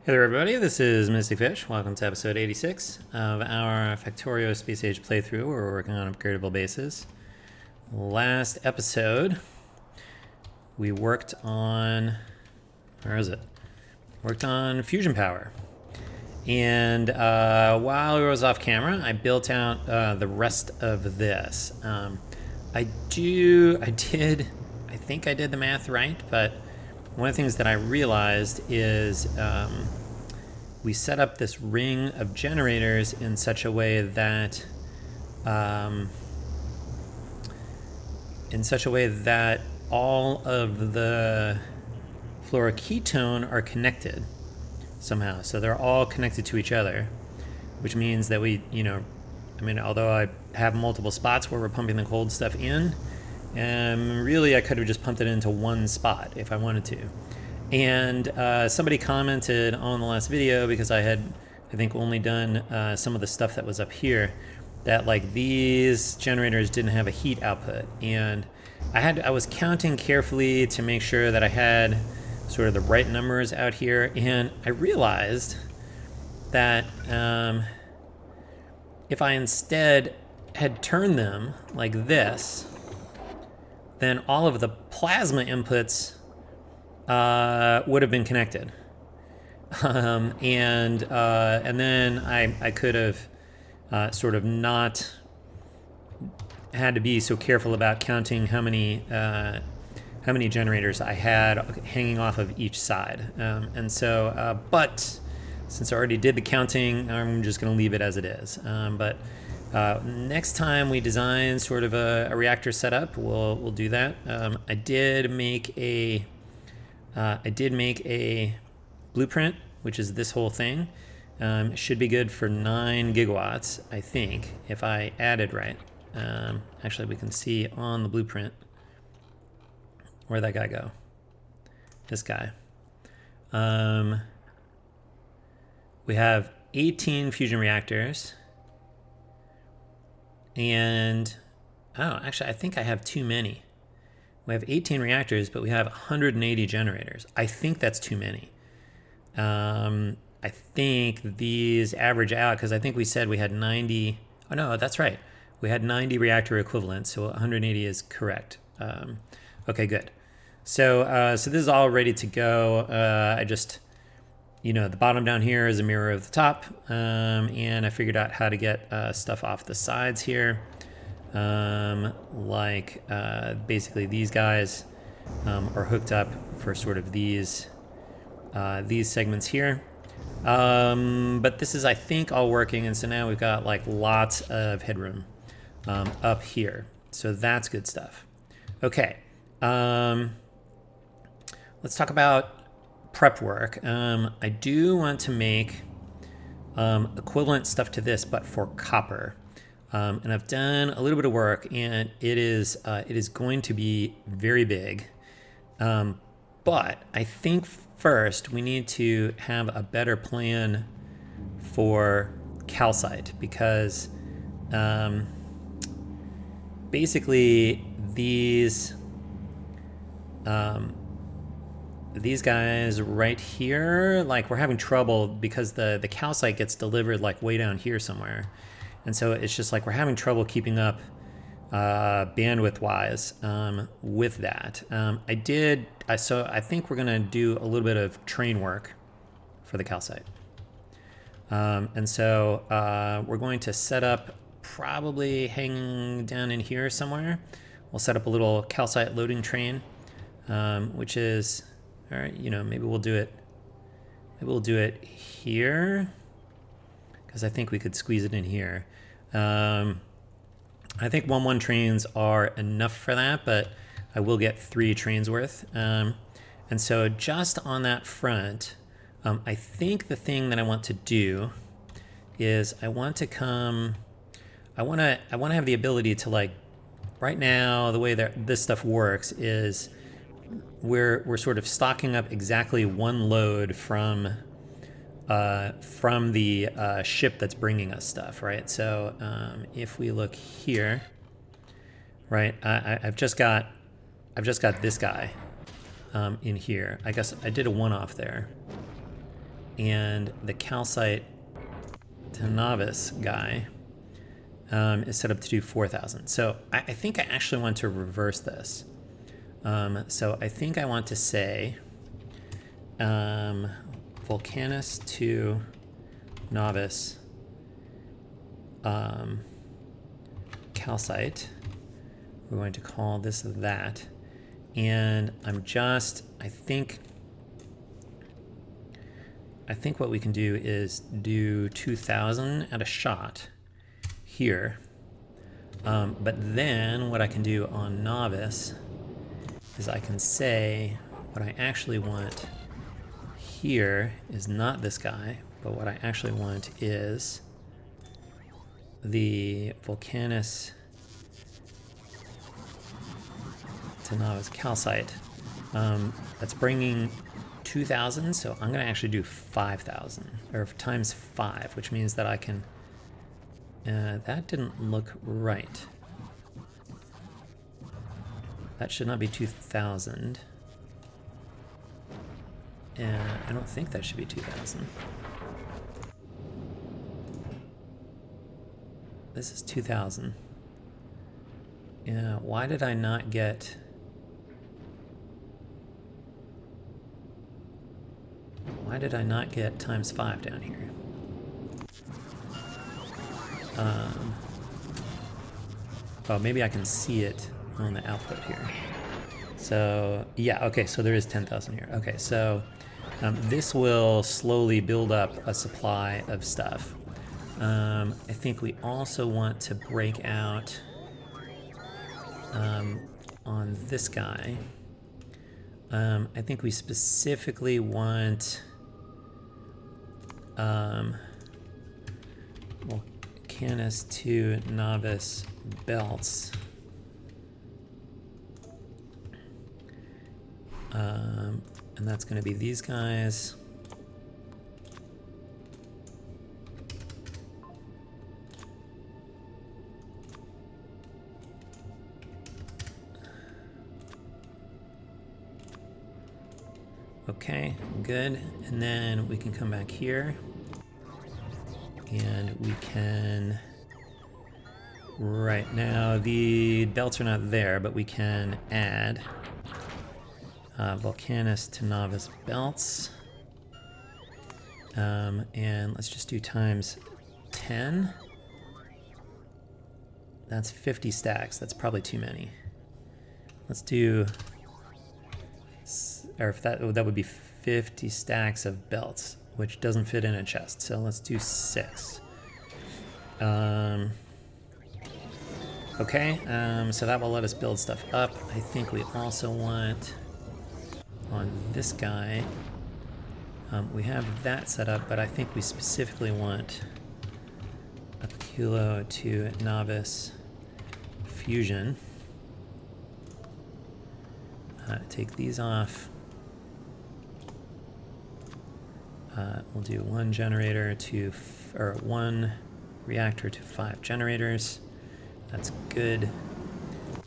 Hey there everybody, this is Misty Fish. Welcome to episode 86 of our Factorio Space Age playthrough where we're working on upgradable bases. Last episode, we worked on, where is it? Worked on fusion power. And while I was off camera, I built out the rest of this. I think I did the math right, but one of the things that I realized is we set up this ring of generators in such a way that all of the fluoroketone are connected somehow. So they're all connected to each other, which means that although I have multiple spots where we're pumping the cold stuff in, really I could have just pumped it into one spot if I wanted to. And somebody commented on the last video, because I had, I think, only done some of the stuff that was up here, that like these generators didn't have a heat output. And I was counting carefully to make sure that I had sort of the right numbers out here. And I realized that if I instead had turned them like this, then all of the plasma inputs would have been connected, and then I could have sort of not had to be so careful about counting how many generators I had hanging off of each side, but since I already did the counting, I'm just going to leave it as it is. But next time we design sort of a reactor setup, we'll do that. I did make a blueprint, which is this whole thing. It should be good for 9 gigawatts, I think, if I added right. Actually, we can see on the blueprint. Where'd that guy go? This guy. We have 18 fusion reactors. And, actually, I think I have too many. We have 18 reactors, but we have 180 generators. I think that's too many. I think these average out, because I think we said we had 90. Oh, no, that's right. We had 90 reactor equivalents, so 180 is correct. Okay, good. So this is all ready to go. I just, the bottom down here is a mirror of the top, and I figured out how to get stuff off the sides here. Basically these guys are hooked up for sort of these segments here, but this is, I think, all working, and so now we've got like lots of headroom up here, so that's good stuff. Okay, let's talk about prep work. I do want to make equivalent stuff to this, but for copper. And I've done a little bit of work, and it is going to be very big. But I think first we need to have a better plan for calcite, because basically these guys right here, like, we're having trouble because the calcite gets delivered like way down here somewhere. And so it's just like we're having trouble keeping up bandwidth-wise with that. So I think we're going to do a little bit of train work for the calcite. And so we're going to set up, probably hanging down in here somewhere, we'll set up a little calcite loading train, which is, all right, maybe we'll do it here, because I think we could squeeze it in here. I think 1-1 trains are enough for that, but I will get 3 trains worth. And so just on that front, I think the thing that I want to do is I want to have the ability to, like, right now, the way that this stuff works is we're sort of stocking up exactly 1 load from the ship that's bringing us stuff, right? So if we look here, right, I've just got this guy in here. I guess I did a one-off there. and the calcite to novice guy is set up to do 4,000. So I think I actually want to reverse this. So I think I want to say Volcanus to novice calcite. We're going to call this that. And I think what we can do is do 2,000 at a shot here. But then what I can do on novice is I can say what I actually want here is not this guy, but what I actually want is the Volcanus to novice calcite. That's bringing 2,000, so I'm going to actually do 5,000, or times 5, which means that I can... that didn't look right. That should not be 2,000. I don't think that should be 2,000. This is 2,000. Yeah, why did I not get... Why did I not get times 5 down here? Oh, maybe I can see it on the output here. So, yeah, okay, so there is 10,000 here. Okay, so this will slowly build up a supply of stuff. I think we also want to break out on this guy. I think we specifically want Volcanus to novice belts. And that's going to be these guys. Okay, good. And then we can come back here and we can, right now the belts are not there, but we can add Volcanus to novice belts. And let's just do times 10. That's 50 stacks. That's probably too many. Let's do, or if that would be 50 stacks of belts, which doesn't fit in a chest. So let's do 6. Okay, so that will let us build stuff up. I think we also want on this guy, we have that set up, but I think we specifically want a kilo to novice fusion. Take these off. We'll do 1 generator to, or 1 reactor to 5 generators. That's good.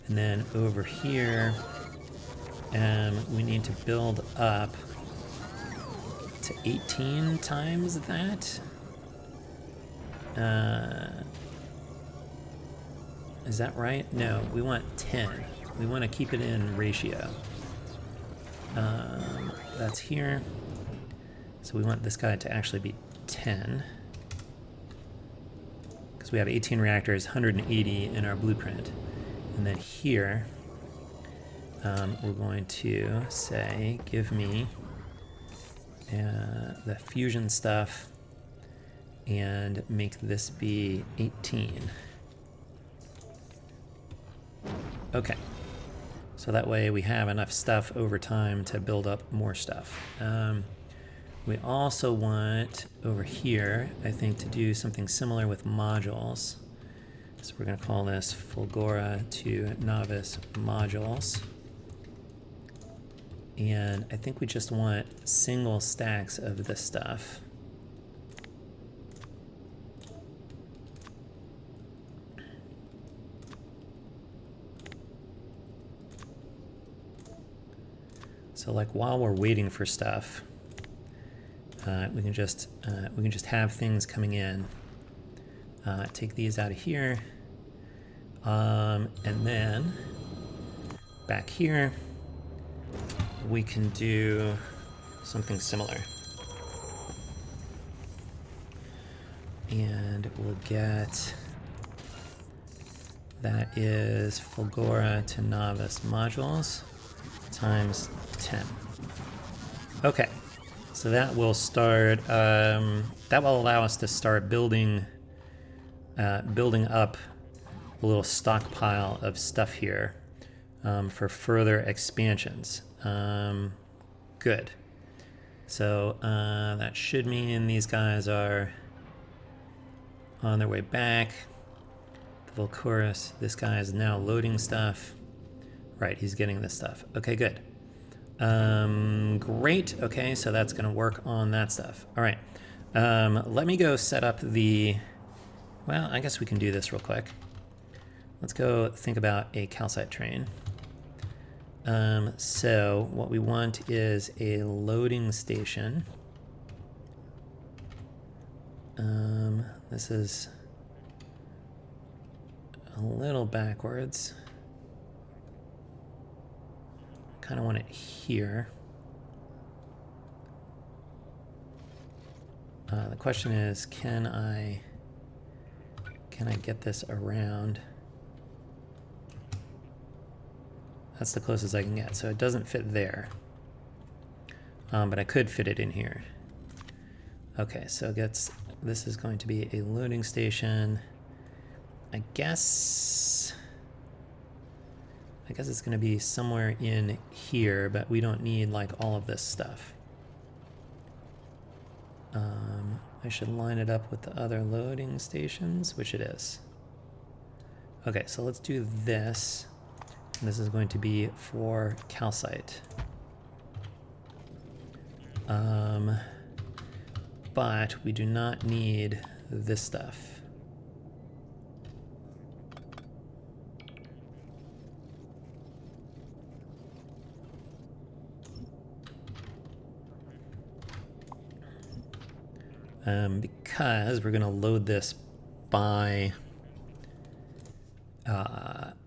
And then over here, we need to build up to 18 times that. Is that right? No, we want 10. We want to keep it in ratio. That's here. So we want this guy to actually be 10. Because we have 18 reactors, 180 in our blueprint. And then here, we're going to say, give me the fusion stuff and make this be 18. Okay. So that way we have enough stuff over time to build up more stuff. We also want over here, I think, to do something similar with modules. So we're going to call this Fulgora to novice modules. And I think we just want single stacks of this stuff. So like while we're waiting for stuff, we can just have things coming in. Take these out of here, and then back here we can do something similar. And we'll get, that is Fulgora to Novice modules times 10. Okay, so that will start, that will allow us to start building up a little stockpile of stuff here for further expansions. Good. So that should mean these guys are on their way back. The Volcorus, this guy is now loading stuff. Right, he's getting this stuff. Okay, good. Great. Okay, so that's going to work on that stuff. All right. Let me go set up the... Well, I guess we can do this real quick. Let's go think about a calcite train. So what we want is a loading station. This is a little backwards. Kind of want it here. The question is, can I get this around? That's the closest I can get. So it doesn't fit there, but I could fit it in here. Okay, so this is going to be a loading station. I guess it's going to be somewhere in here, but we don't need like all of this stuff. I should line it up with the other loading stations, which it is. Okay, so let's do this. And this is going to be for calcite. But we do not need this stuff. Because we're going to load this by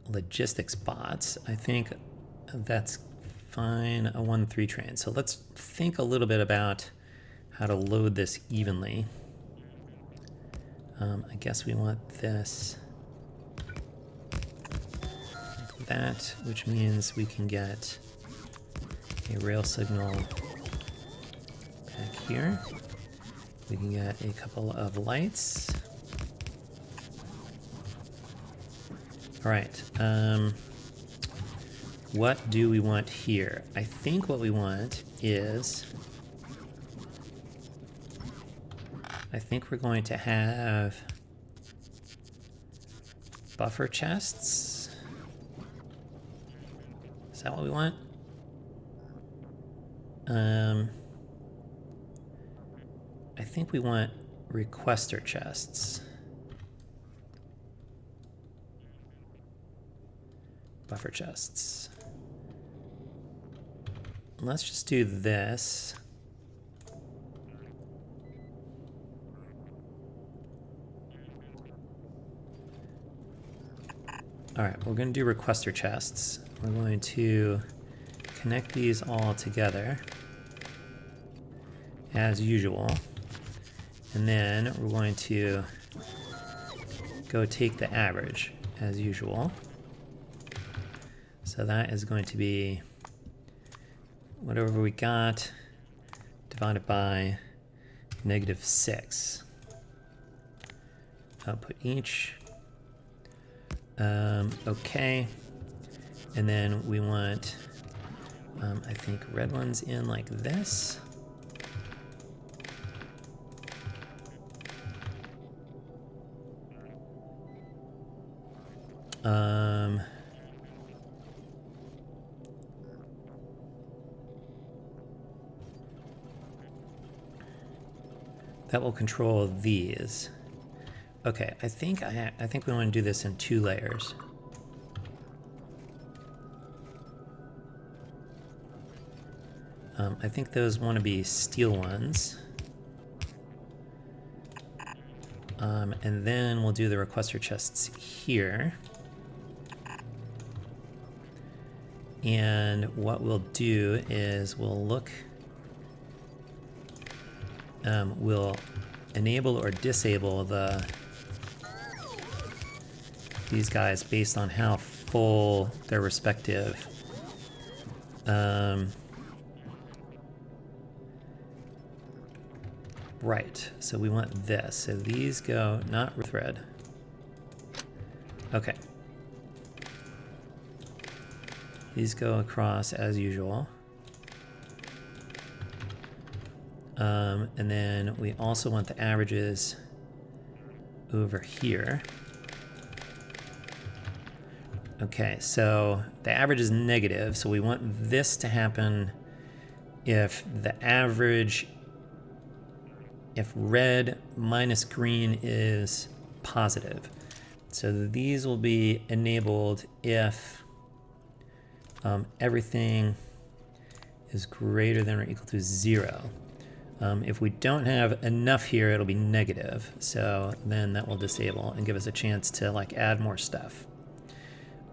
logistics bots. I think that's fine, a 1-3 train. So let's think a little bit about how to load this evenly. I guess we want this like that, which means we can get a rail signal back here. We can get a couple of lights. All right, what do we want here? I think what we want is, I think we're going to have buffer chests. Is that what we want? I think we want requester chests. Buffer chests. Let's just do this. All right, we're going to do requester chests. We're going to connect these all together as usual. And then we're going to go take the average as usual. So that is going to be whatever we got divided by -6. Output each. Okay. And then we want, I think, red ones in like this. That will control these. Okay, I think we want to do this in 2 layers. I think those want to be steel ones. And then we'll do the requester chests here. And what we'll do is we'll look, we'll enable or disable these guys based on how full their respective right, so we want this. So these go not with red. Okay. These go across as usual. And then we also want the averages over here. Okay, so the average is negative, so we want this to happen if the average, if red minus green is positive. So these will be enabled if everything is greater than or equal to 0. If we don't have enough here, it'll be negative. So then that will disable and give us a chance to like add more stuff.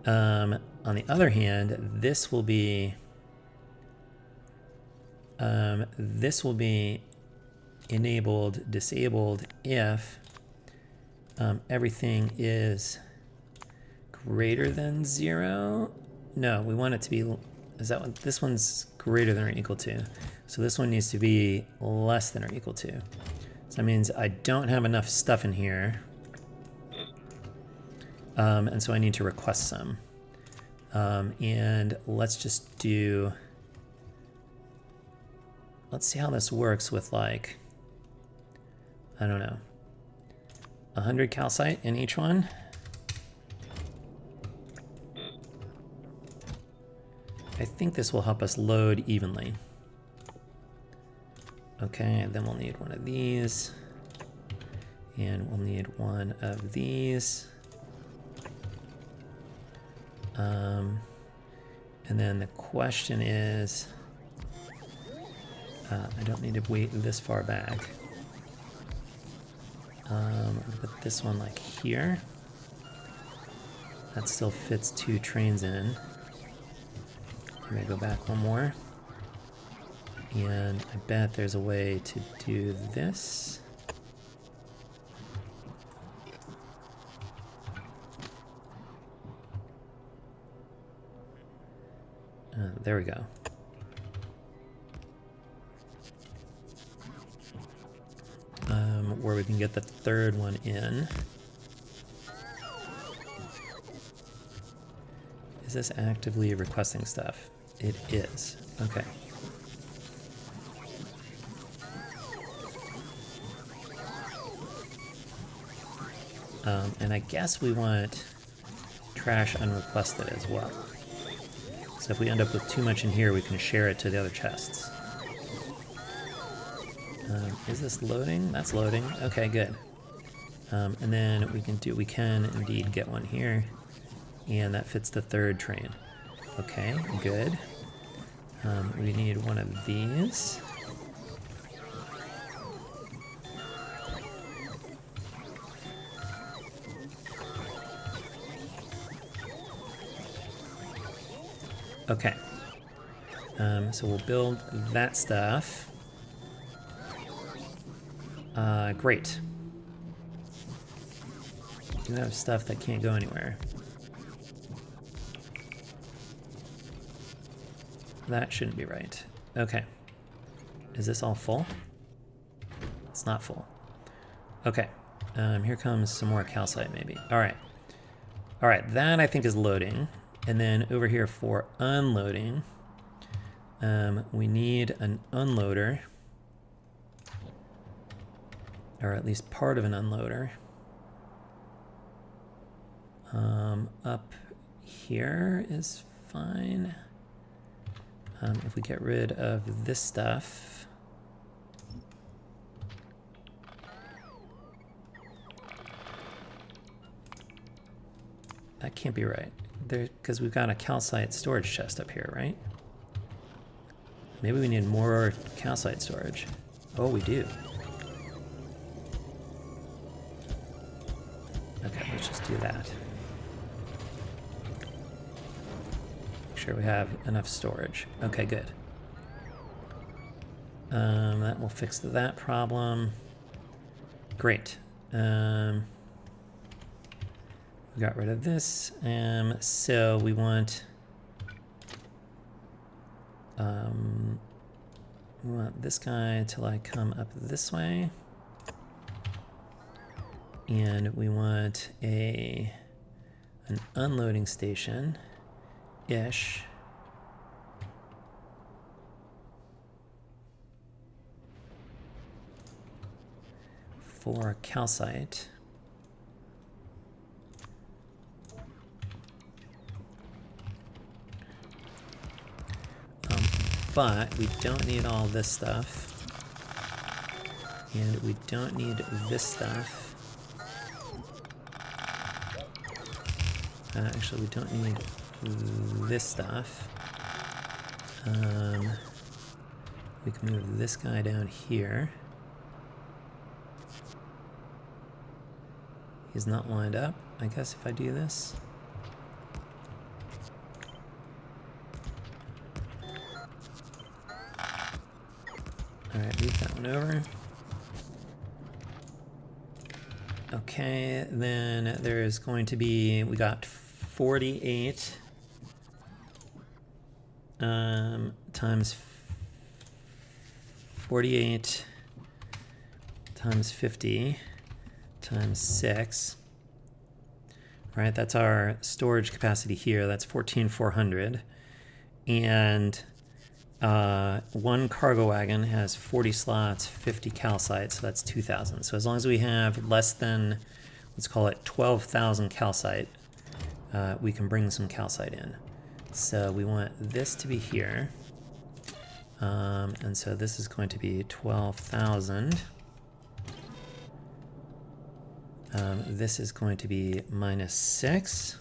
On the other hand, this will be enabled, disabled if everything is greater than 0. No, we want it to be, is that one? This one's greater than or equal to. So this one needs to be less than or equal to. So that means I don't have enough stuff in here. And so I need to request some. And let's just do, let's see how this works with like, I don't know, 100 calcite in each one. I think this will help us load evenly. Okay, and then we'll need one of these. And we'll need one of these. And then the question is, I don't need to wait this far back. I'll put this one like here. That still fits 2 trains in. I'm gonna go back one more. And I bet there's a way to do this. There we go. Where we can get the third one in. Is this actively requesting stuff? It is. Okay. And I guess we want trash unrequested as well. So if we end up with too much in here, we can share it to the other chests. Is this loading? That's loading. Okay, good. And then we can indeed get one here. And that fits the third train. Okay, good. We need one of these. Okay. So we'll build that stuff. Great. We do have stuff that can't go anywhere. That shouldn't be right. Okay. Is this all full? It's not full. Okay. Here comes some more calcite maybe. All right. All right, that I think is loading. And then over here for unloading, we need an unloader. Or at least part of an unloader. Up here is fine. If we get rid of this stuff. That can't be right. Because we've got a calcite storage chest up here, right? Maybe we need more calcite storage. Oh, we do. do that. Make sure we have enough storage. Okay, good. That will fix that problem. Great. We got rid of this. So we want this guy to like come up this way. And we want an unloading station-ish. For calcite. But we don't need all this stuff. And we don't need this stuff. Actually, we don't need this stuff. We can move this guy down here. He's not lined up, I guess, if I do this. Alright, move that one over. Okay, then there's going to be, we got 48 times 48 times 50 times 6. Right, that's our storage capacity here. That's 14,400. And one cargo wagon has 40 slots, 50 calcite, so that's 2,000. So as long as we have less than, let's call it 12,000 calcite, we can bring some calcite in. So we want this to be here. And so this is going to be 12,000. This is going to be -6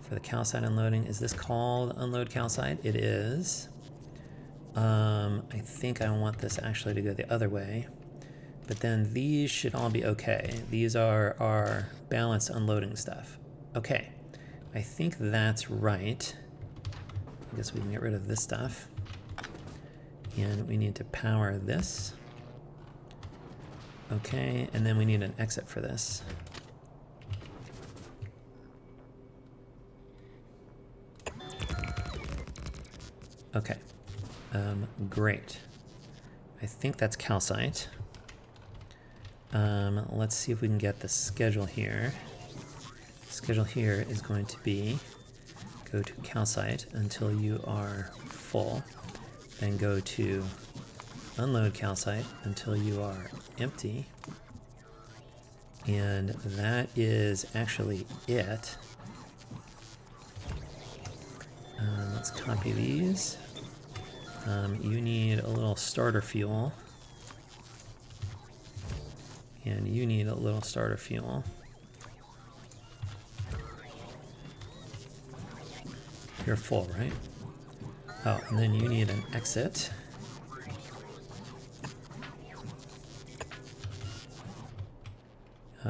for the calcite unloading. Is this called unload calcite? It is. I think I want this actually to go the other way. But then these should all be okay. These are our balanced unloading stuff. Okay, I think that's right. I guess we can get rid of this stuff. And we need to power this. Okay, and then we need an exit for this. Okay, great. I think that's calcite. Let's see if we can get the schedule here. Schedule here is going to be go to calcite until you are full, then go to unload calcite until you are empty, and that is actually it. Let's copy these. You need a little starter fuel, and you need a little starter fuel. You're full, right? Oh, and then you need an exit.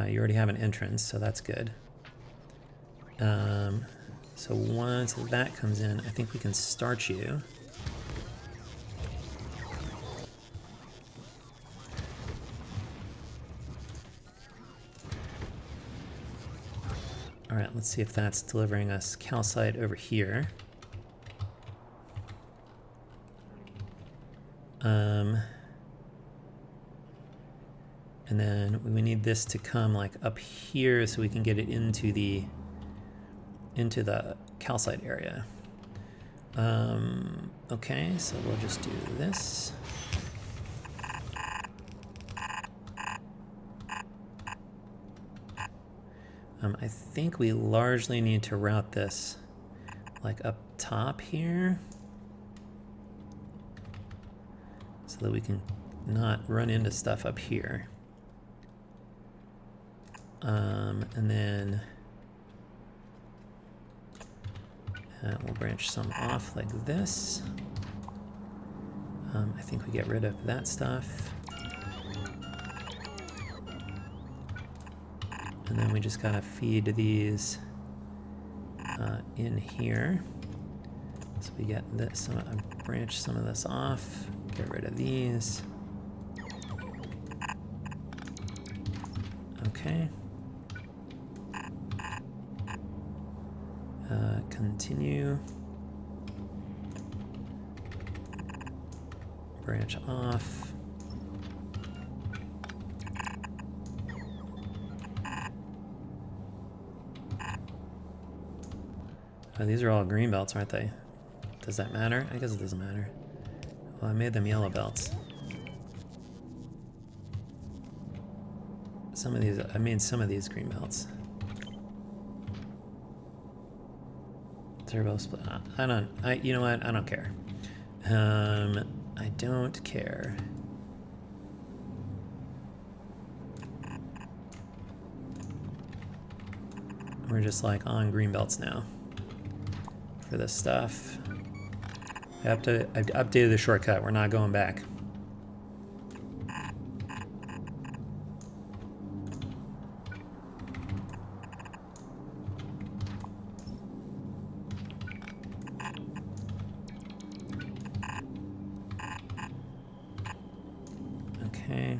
You already have an entrance, so that's good. So once that comes in, I think we can start you. All right, let's see if that's delivering us calcite over here. And then we need this to come like up here so we can get it into the calcite area. Okay, so we'll just do this. I think we largely need to route this like up top here so that we can not run into stuff up here. And then we'll branch some off like this. I think we get rid of that stuff. And then we just gotta feed these in here. So we get this, branch some of this off, get rid of these. Okay. Continue. Branch off. Oh, these are all green belts, aren't they? Does that matter? I guess it doesn't matter. Well, I made them yellow belts. Some of these, I made some of these green belts. Turbo split. You know what? I don't care. I don't care. We're just like on green belts now for this stuff. I've updated the shortcut. We're not going back. Okay.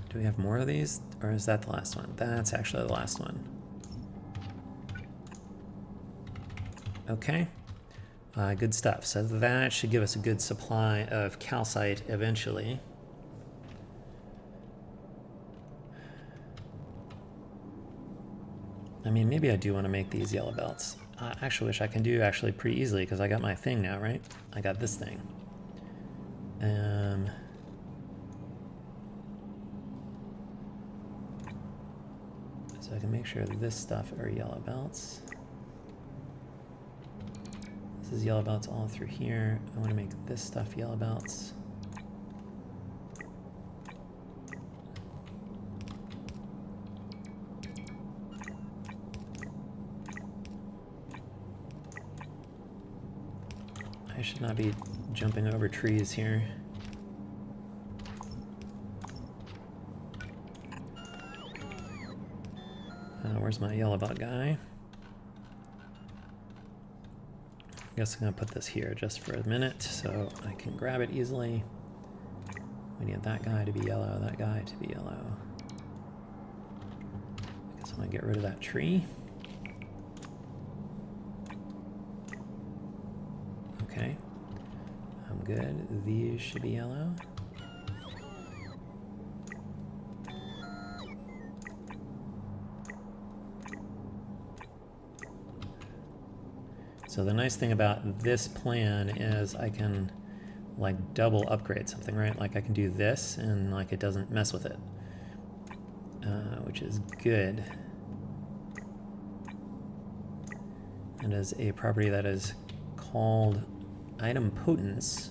Do we have more of these? Or is that the last one? That's actually the last one. Okay. Good stuff. So that should give us a good supply of calcite eventually. I mean, maybe I do want to make these yellow belts. I actually wish I can do actually pretty easily because I got my thing now, right? I got this thing. So I can make sure that this stuff are yellow belts. This is yellow belts all through here. I want to make this stuff yellow belts. I should not be jumping over trees here. Where's my yellow belt guy? I guess I'm gonna put this here just for a minute so I can grab it easily. We need that guy to be yellow, that guy to be yellow. I guess I'm gonna get rid of that tree. Okay, I'm good. These should be yellow. So the nice thing about this plan is I can like double upgrade something, right? Like I can do this and like it doesn't mess with it, which is good. And as a property that is called idempotence,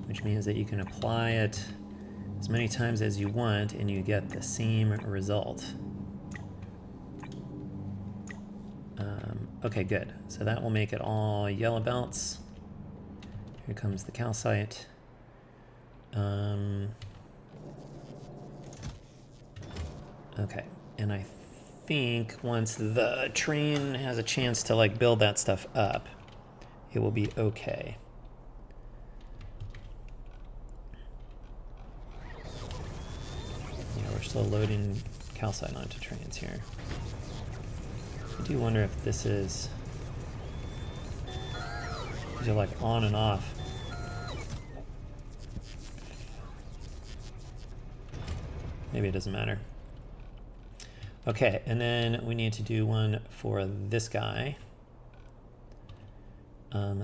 which means that you can apply it as many times as you want and you get the same result. Okay, good. So that will make it all yellow belts. Here comes the calcite. Okay, and I think once the train has a chance to like build that stuff up, it will be okay. Yeah, we're still loading calcite onto trains here. I do wonder if this is... These are like on and off. Maybe it doesn't matter. Okay, and then we need to do one for this guy.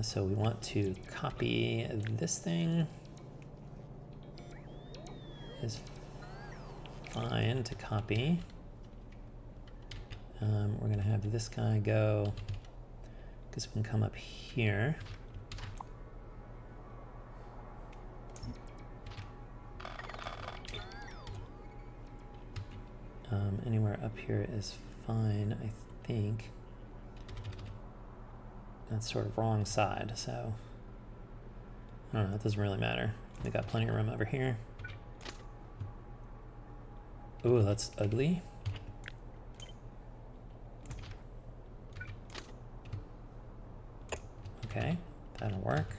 So we want to copy this thing. Is fine to copy. We're gonna have this guy go, because we can come up here. Anywhere up here is fine, I think. That's sort of wrong side, so I don't know, it doesn't really matter. We got plenty of room over here. Ooh, that's ugly. Okay, that'll work.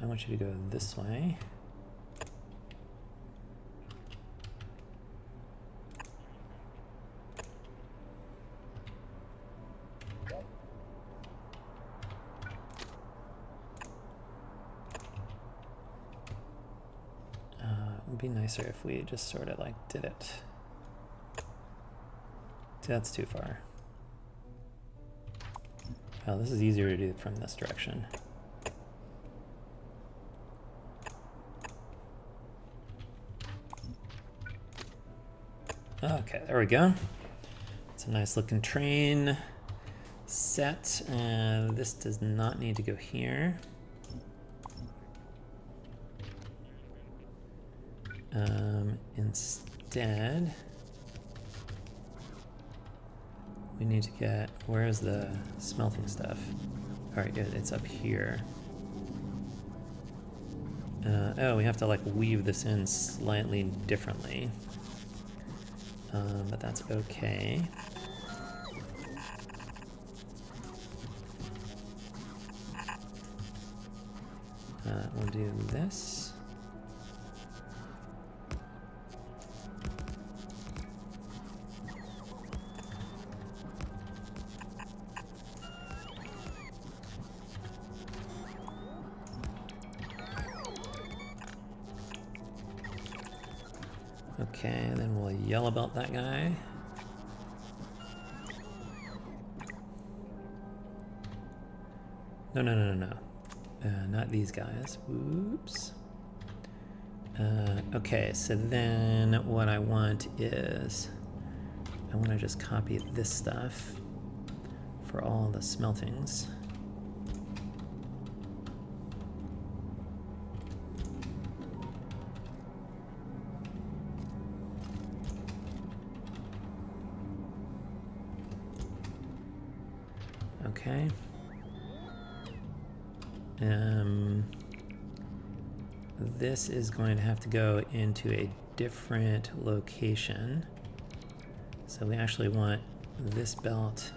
I want you to go this way. It would be nicer if we just sort of like did it. That's too far. Oh, this is easier to do from this direction. Okay, there we go. It's a nice looking train set. This does not need to go here. Instead, we need to get, where's the smelting stuff? All right, it's up here. Oh, we have to like weave this in slightly differently. But that's okay. We'll do this. Okay, then we'll yellow belt that guy. No. Not these guys. Oops. Okay, so then what I want is, I want to just copy this stuff for all the smeltings. Okay. This is going to have to go into a different location. So we actually want this belt.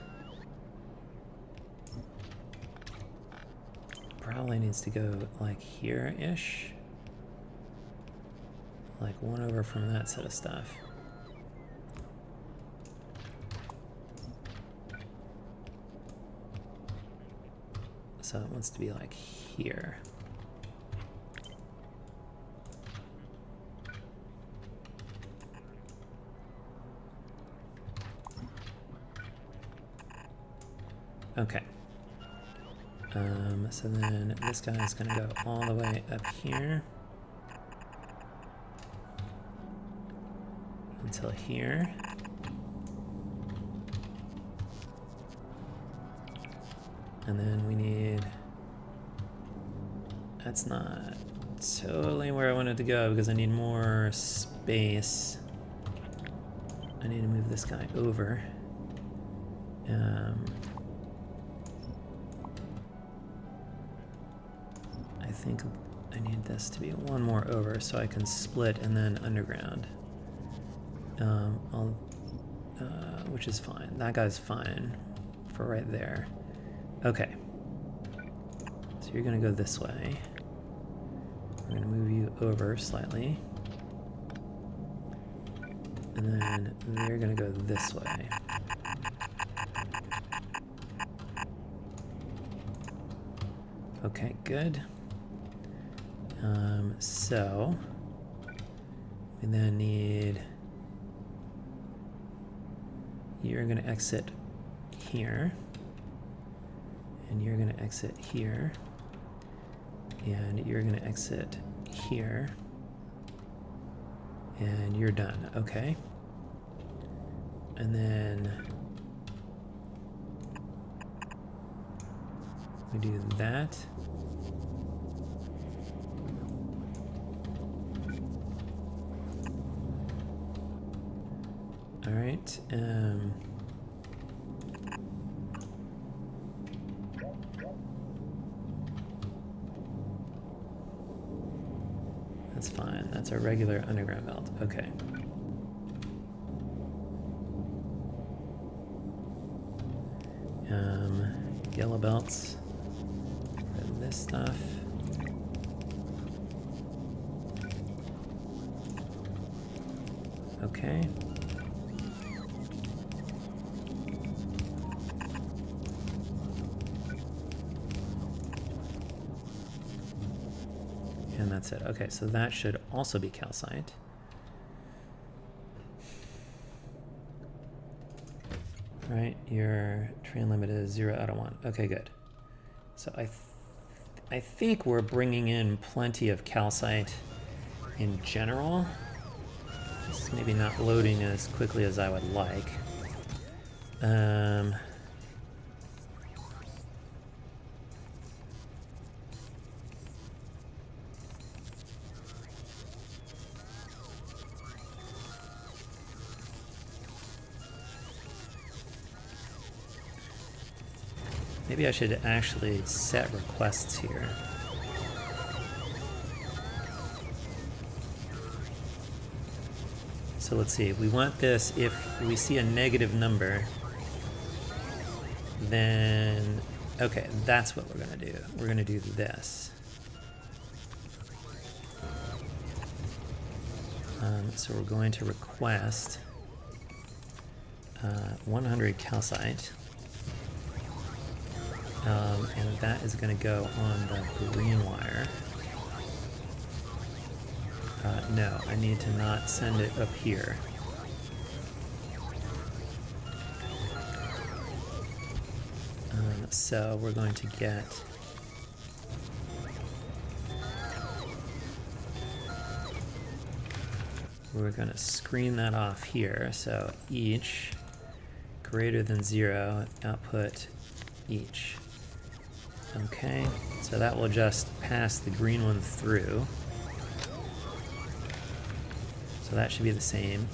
Probably needs to go like here-ish. Like one over from that set of stuff. So it wants to be like here. Okay. So then this guy is going to go all the way up here until here. And then we need, that's not totally where I wanted to go because I need more space. I need to move this guy over. I think I need this to be one more over so I can split and then underground. Which is fine. That guy's fine for right there. Okay. So you're gonna go this way. We're gonna move you over slightly. And then they're gonna go this way. Okay, good. So we then need, you're gonna exit here, and you're gonna exit here, and you're gonna exit here, and you're done. Okay. And then we do that. All right. That's fine. That's a regular underground belt. Okay. Yellow belts for this stuff. Okay. And that's it. Okay, so that should also be calcite. Right, your train limit is 0 out of 1. Okay, good. So I think we're bringing in plenty of calcite in general. This is maybe not loading as quickly as I would like. Maybe I should actually set requests here. So let's see, we want this, if we see a negative number, then, okay, that's what we're gonna do. We're gonna do this. So we're going to request 100 calcite. And that is going to go on the green wire. No, I need to not send it up here. So we're going to get we're going to screen that off here. So each greater than 0, output each. Okay, so that will just pass the green one through. So that should be the same.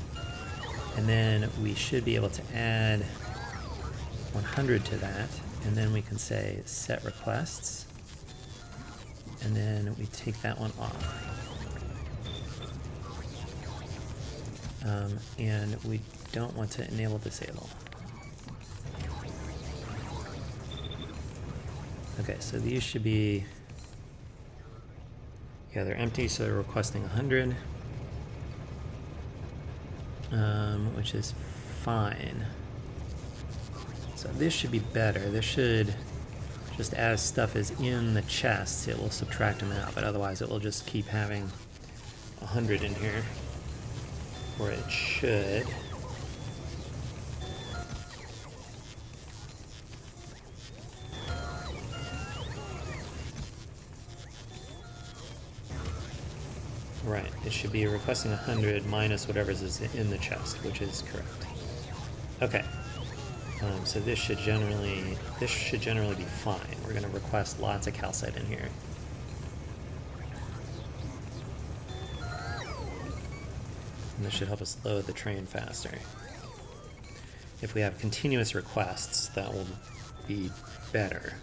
And then we should be able to add 100 to that. And then we can say set requests. And then we take that one off. And we don't want to enable disable. Okay, so these should be, yeah, they're empty, so they're requesting 100, which is fine. So this should be better. This should, just as stuff is in the chests, it will subtract them out, but otherwise it will just keep having 100 in here, or it should. Right, it should be requesting 100 minus whatever's is in the chest, which is correct. Okay, so this should generally be fine. We're going to request lots of calcite in here. And this should help us load the train faster. If we have continuous requests, that will be better.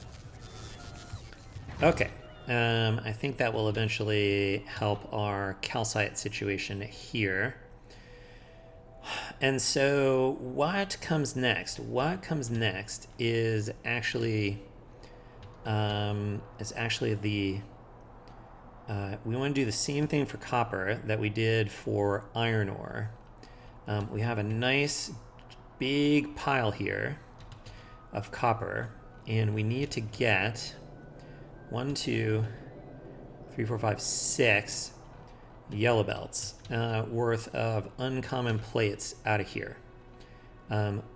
Okay. I think that will eventually help our calcite situation here. And so what comes next? What comes next is actually the we want to do the same thing for copper that we did for iron ore. We have a nice big pile here of copper, and we need to get 1, 2, 3, 4, 5, 6 yellow belts worth of uncommon plates out of here,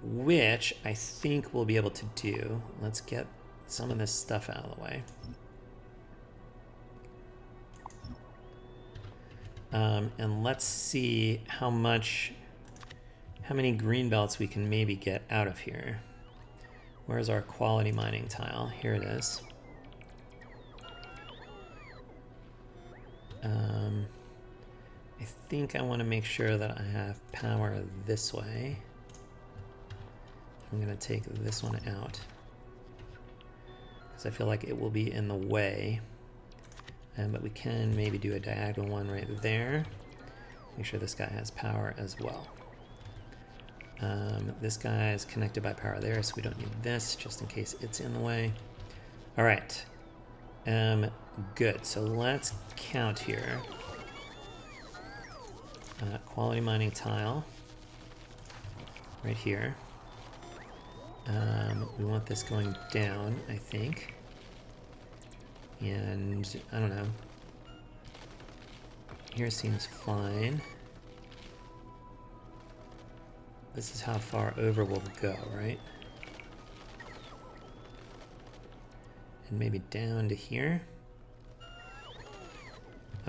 which I think we'll be able to do. Let's get some of this stuff out of the way. And let's see how many green belts we can maybe get out of here. Where's our quality mining tile? Here it is. I think I want to make sure that I have power this way. I'm going to take this one out because I feel like it will be in the way. But we can maybe do a diagonal one right there. Make sure this guy has power as well. This guy is connected by power there, so we don't need this, just in case it's in the way. All right. Good. So let's count here. Quality mining tile. Right here. We want this going down, I think. And, I don't know. Here seems fine. This is how far over we'll go, right? And maybe down to here.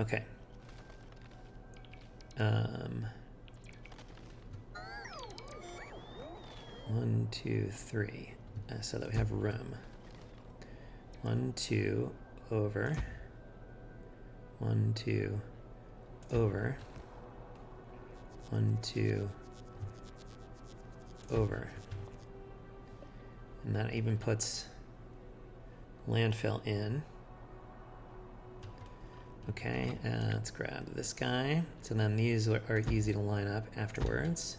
Okay. 1, 2, 3, so that we have room. 1, 2, over. 1, 2, over. 1, 2, over. And that even puts landfill in. Okay, let's grab this guy. So then these are easy to line up afterwards.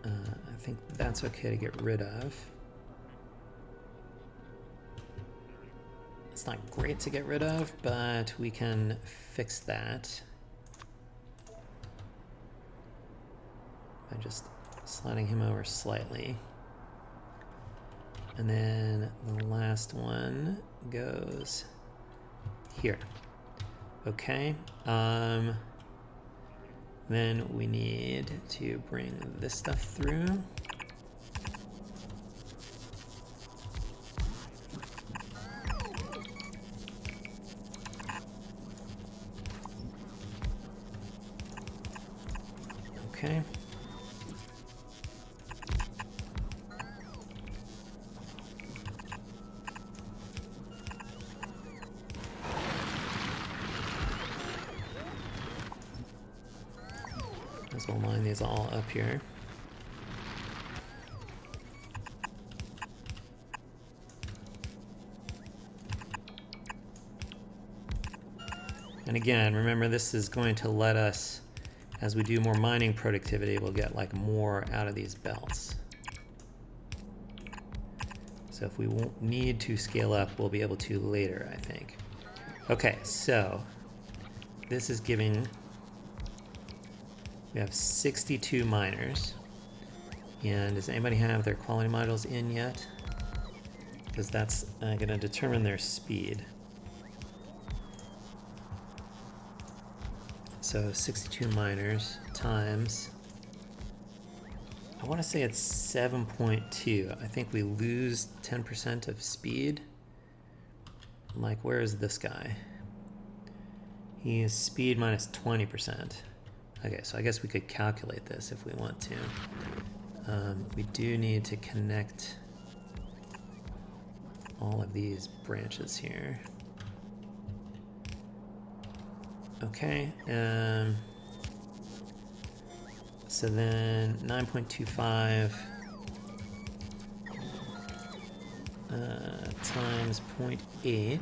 I think that's okay to get rid of. It's not great to get rid of, but we can fix that by just sliding him over slightly. And then the last one goes here. Okay. Then we need to bring this stuff through. Okay. So we'll line these all up here. And again, remember this is going to let us, as we do more mining productivity, we'll get like more out of these belts. So if we won't need to scale up, we'll be able to later, I think. Okay, so this is giving, we have 62 miners. And does anybody have their quality modules in yet? Because that's going to determine their speed. So 62 miners times, I want to say it's 7.2. I think we lose 10% of speed. Like, where is this guy? He is speed minus 20%. Okay, so I guess we could calculate this if we want to. We do need to connect all of these branches here. Okay, so then 9.25 times 0.8.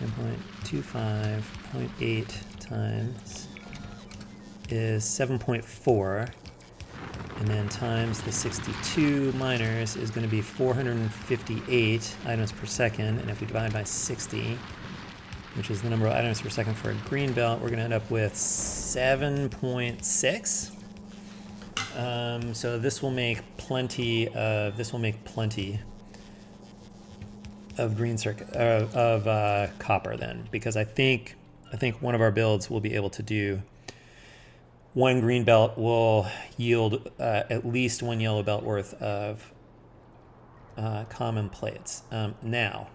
10.25, 0.8 times is 7.4, and then times the 62 miners is going to be 458 items per second, and if we divide by 60, which is the number of items per second for a green belt, we're going to end up with 7.6. So this will make plenty of green circuit of copper then, because I think one of our builds will be able to do one green belt will yield at least one yellow belt worth of common plates. Now,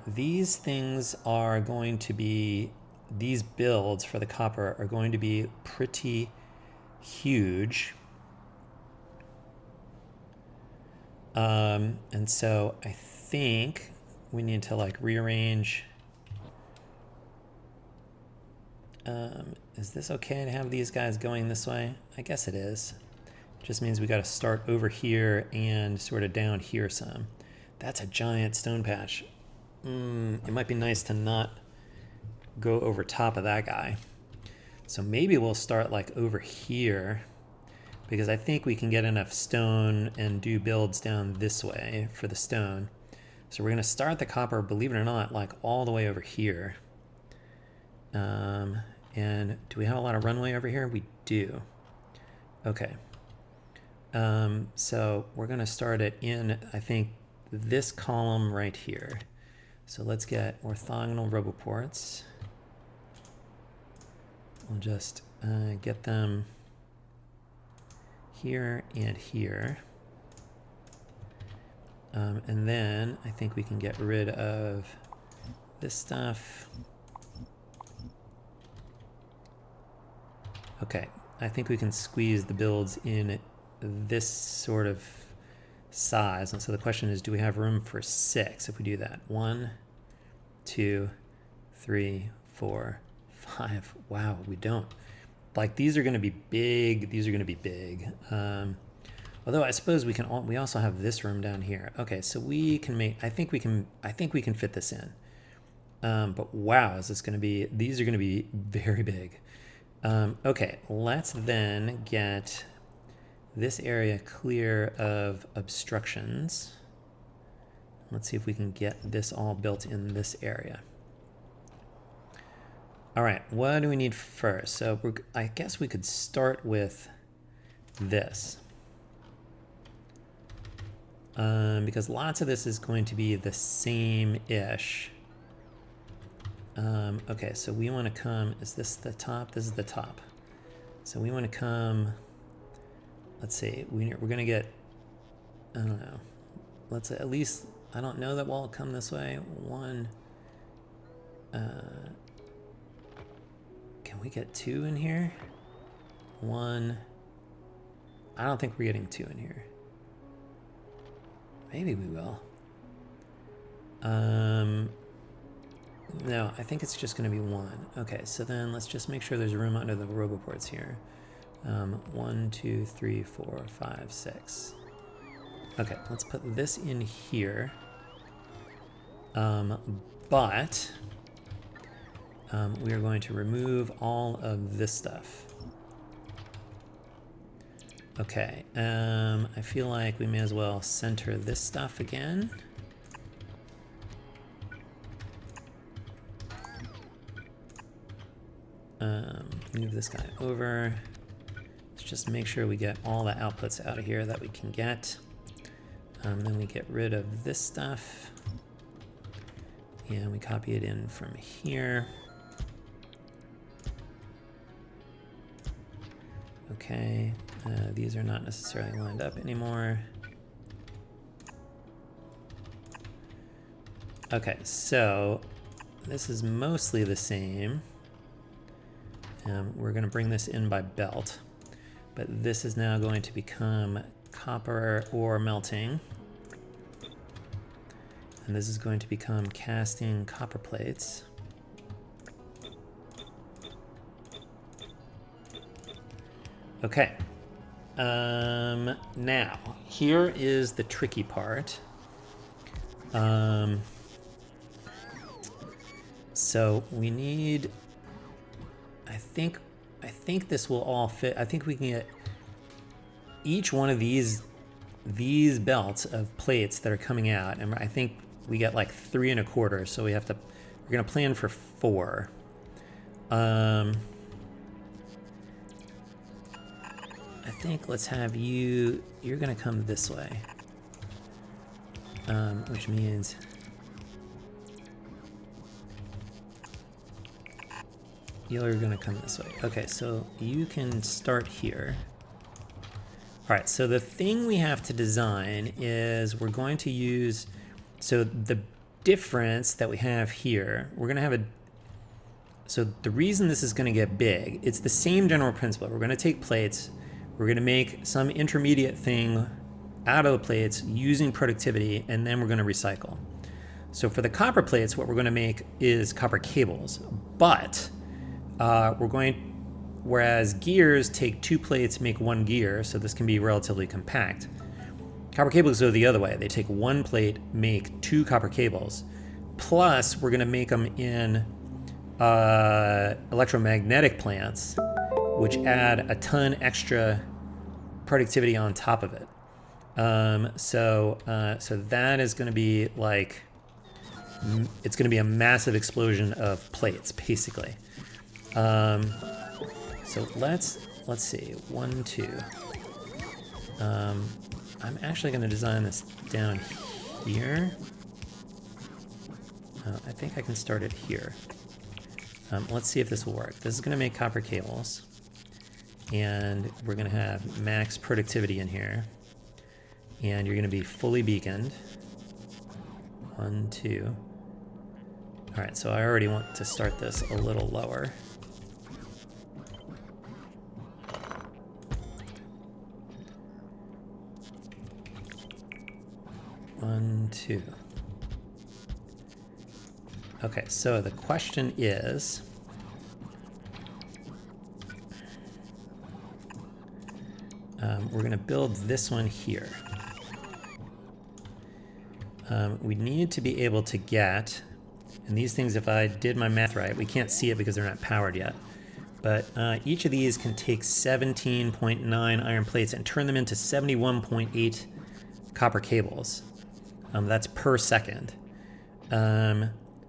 these things are going to be, these builds for the copper are going to be pretty huge. And so I think we need to like rearrange Is this okay to have these guys going this way? I guess it is. Just means we got to start over here and sort of down here some. That's a giant stone patch. It might be nice to not go over top of that guy. So maybe we'll start like over here, because I think we can get enough stone and do builds down this way for the stone. So we're going to start the copper, believe it or not, like all the way over here. And do we have a lot of runway over here? We do. Okay. So we're going to start it in, I think, this column right here. So let's get orthogonal roboports. We'll just get them here and here. And then I think we can get rid of this stuff. Okay, I think we can squeeze the builds in this sort of size. And so the question is, do we have room for 6 if we do that? 1, 2, 3, 4, 5. Wow, we don't. Like, these are going to be big. These are going to be big. Although I suppose we also have this room down here. Okay, so we can make, I think we can fit this in. But wow, is this going to be, these are going to be very big. Okay, let's then get this area clear of obstructions. Let's see if we can get this all built in this area. All right, what do we need first? So I guess we could start with this. Because lots of this is going to be the same-ish. Okay, so we want to come, is this the top? This is the top. So we want to come, let's see, we're going to get, I don't know, let's at least, I don't know that we'll come this way. 1, can we get 2 in here? 1, I don't think we're getting 2 in here. Maybe we will. No, I think it's just going to be 1. Okay, so then let's just make sure there's room under the roboports here. 1, 2, 3, 4, 5, 6. Okay, let's put this in here. But we are going to remove all of this stuff. Okay, I feel like we may as well center this stuff again. Move this guy over. Let's just make sure we get all the outputs out of here that we can get. Then we get rid of this stuff. And we copy it in from here. Okay, these are not necessarily lined up anymore. Okay, so this is mostly the same. We're going to bring this in by belt, but this is now going to become copper ore melting. And this is going to become casting copper plates. Okay. Now, here is the tricky part. So we need, I think this will all fit. I think we can get each one of these belts of plates that are coming out, and I think we get like 3 1/4. So we're gonna plan for 4. I think let's have you're gonna come this way, which means you're gonna come this way. Okay, so you can start here. All right, so the thing we have to design is we're going to use, so the difference that we have here, we're gonna have so the reason this is gonna get big, it's the same general principle. We're gonna take plates, we're gonna make some intermediate thing out of the plates using productivity, and then we're gonna recycle. So for the copper plates, what we're gonna make is copper cables, but Whereas gears take 2 plates, make 1 gear, so this can be relatively compact. Copper cables go the other way. They take 1 plate, make 2 copper cables. Plus, we're going to make them in electromagnetic plants, which add a ton extra productivity on top of it. So that is going to be like, it's going to be a massive explosion of plates, basically. So let's see, 1, 2. I'm actually going to design this down here. I think I can start it here. Let's see if this will work. This is going to make copper cables, and we're going to have max productivity in here, and you're going to be fully beaconed. 1, 2. All right, so I already want to start this a little lower. One, 2. Okay, so the question is, we're going to build this one here. We need to be able to get, and these things, if I did my math right, we can't see it because they're not powered yet, but each of these can take 17.9 iron plates and turn them into 71.8 copper cables. That's per second.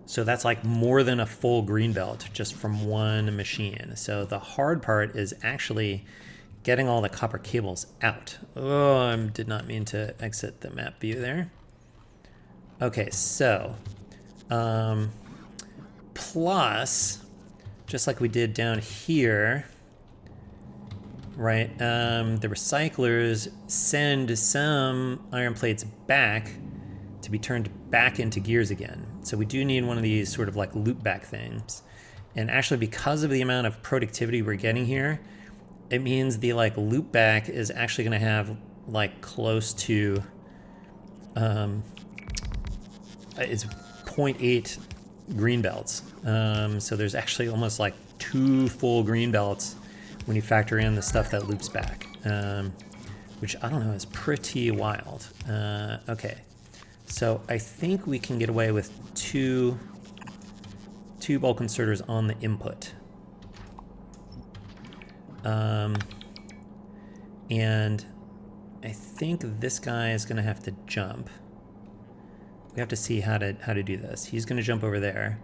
So that's like more than a full green belt just from one machine. So the hard part is actually getting all the copper cables out. Oh, I did not mean to exit the map view there. Okay, so plus, just like we did down here, right, the recyclers send some iron plates back to be turned back into gears again. So we do need one of these sort of like loop back things. And actually, because of the amount of productivity we're getting here, it means the like loop back is actually going to have like close to it's 0.8 green belts. So there's actually almost like 2 full green belts when you factor in the stuff that loops back, which I don't know is pretty wild. Okay, so I think we can get away with two bulk inserters on the input. And I think this guy is going to have to jump. We have to see how to do this. He's going to jump over there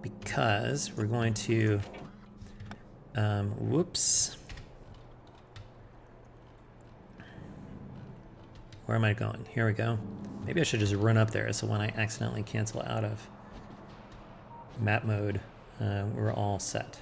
because we're going to, whoops. Where am I going? Here we go. Maybe I should just run up there so when I accidentally cancel out of map mode, we're all set.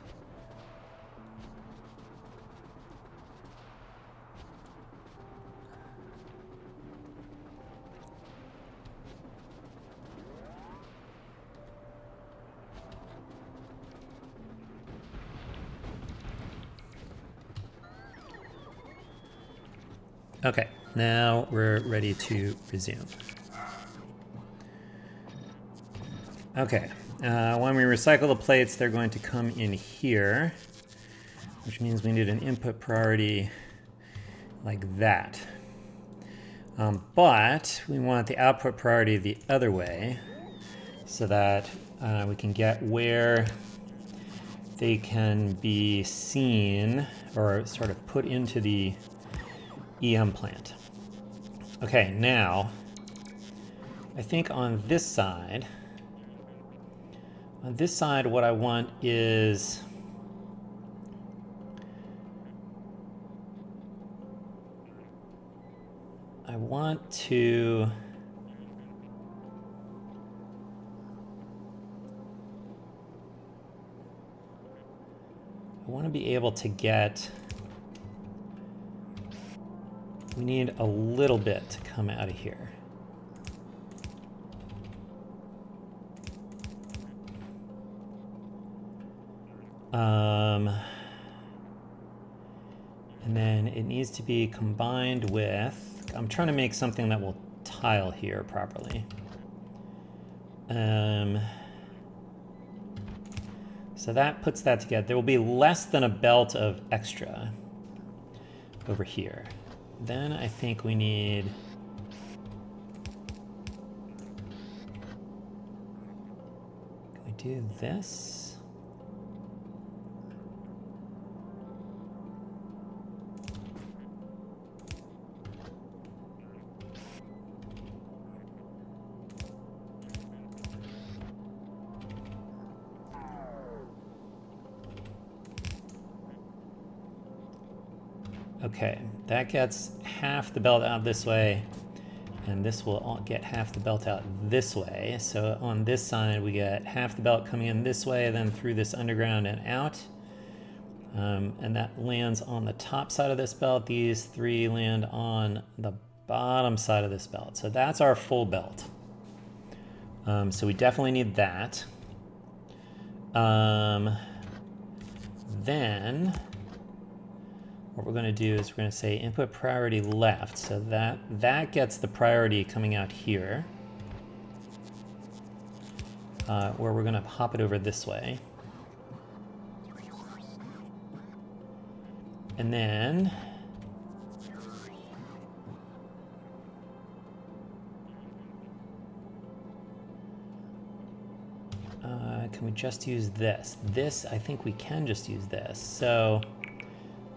Okay, now we're ready to resume. Okay, when we recycle the plates, they're going to come in here, which means we need an input priority like that. But we want the output priority the other way so that we can get where they can be seen or sort of put into the EM plant. Okay, now I think on this side what I want is I want to be able to get, we need a little bit to come out of here. And then it needs to be combined with, I'm trying to make something that will tile here So that puts that together. There will be less than a belt of extra over here. Then I think we need... Can we do this? Okay, that gets half the belt out this way, and this will get half the belt out this way. So on this side, we get half the belt coming in this way, then through this underground and out. And that lands on the top side of this belt. These three land on the bottom side of this belt. So that's our full belt. So we definitely need that. Then what we're going to do is we're going to say input priority left. So that gets the priority coming out here, where we're going to hop it over this way. And then can we just use this? This, I think we can just use this. So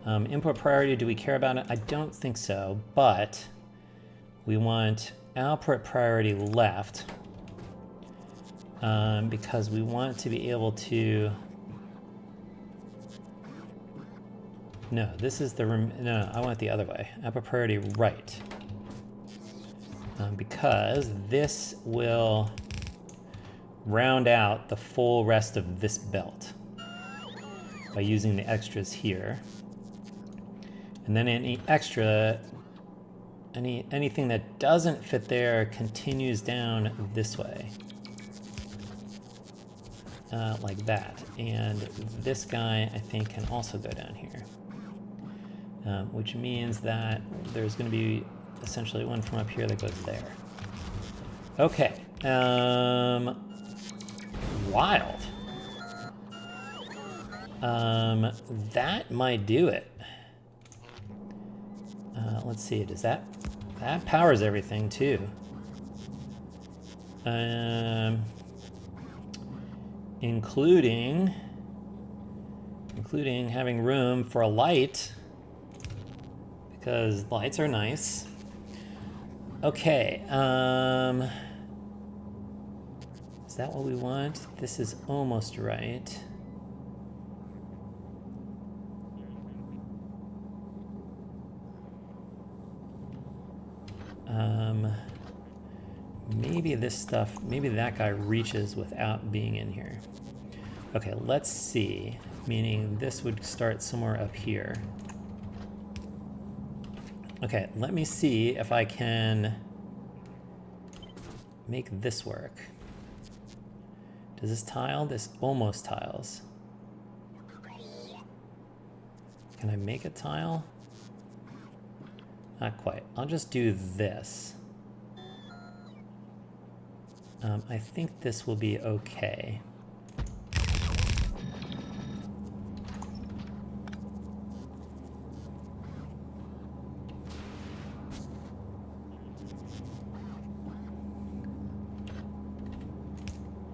input priority, do we care about it? I don't think so, but we want output priority left because we want to be able to... No, this is the... No, I want it the other way. Output priority right. Because this will round out the full rest of this belt by using the extras here. And then any extra, anything that doesn't fit there continues down this way. Like that. And this guy, I think, can also go down here. Which means that there's going to be essentially one from up here that goes there. Okay. Wild. That might do it. Let's see, does that powers everything too. Including having room for a light, because lights are nice. Okay, is that what we want? This is almost right. Maybe this stuff, maybe that guy reaches without being in here. Okay, let's see. Meaning this would start somewhere up here. Okay, let me see if I can make this work. Does this tile? This almost tiles. Can I make a tile? Not quite. I'll just do this. I think this will be okay.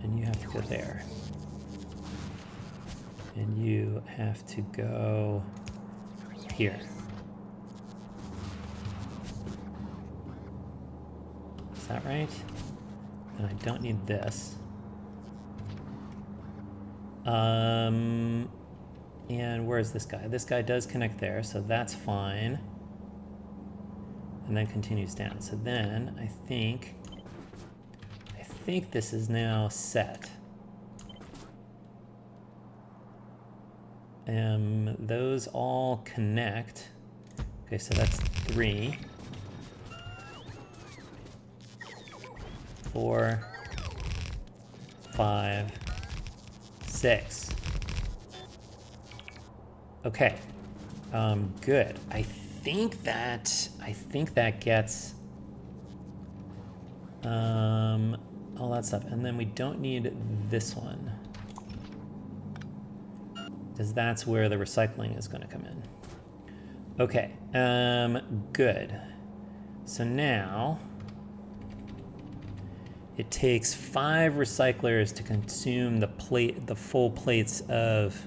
And you have to go there. And you have to go here. Is that right? And I don't need this. And where's this guy? This guy does connect there, so that's fine. And then continues down. So then I think this is now set. Those all connect. Okay, so that's 3. 4, 5, 6. Okay. Good. I think that gets all that stuff. And then we don't need this one. because that's where the recycling is going to come in. Okay, good. So now it takes 5 recyclers to consume the full plates of.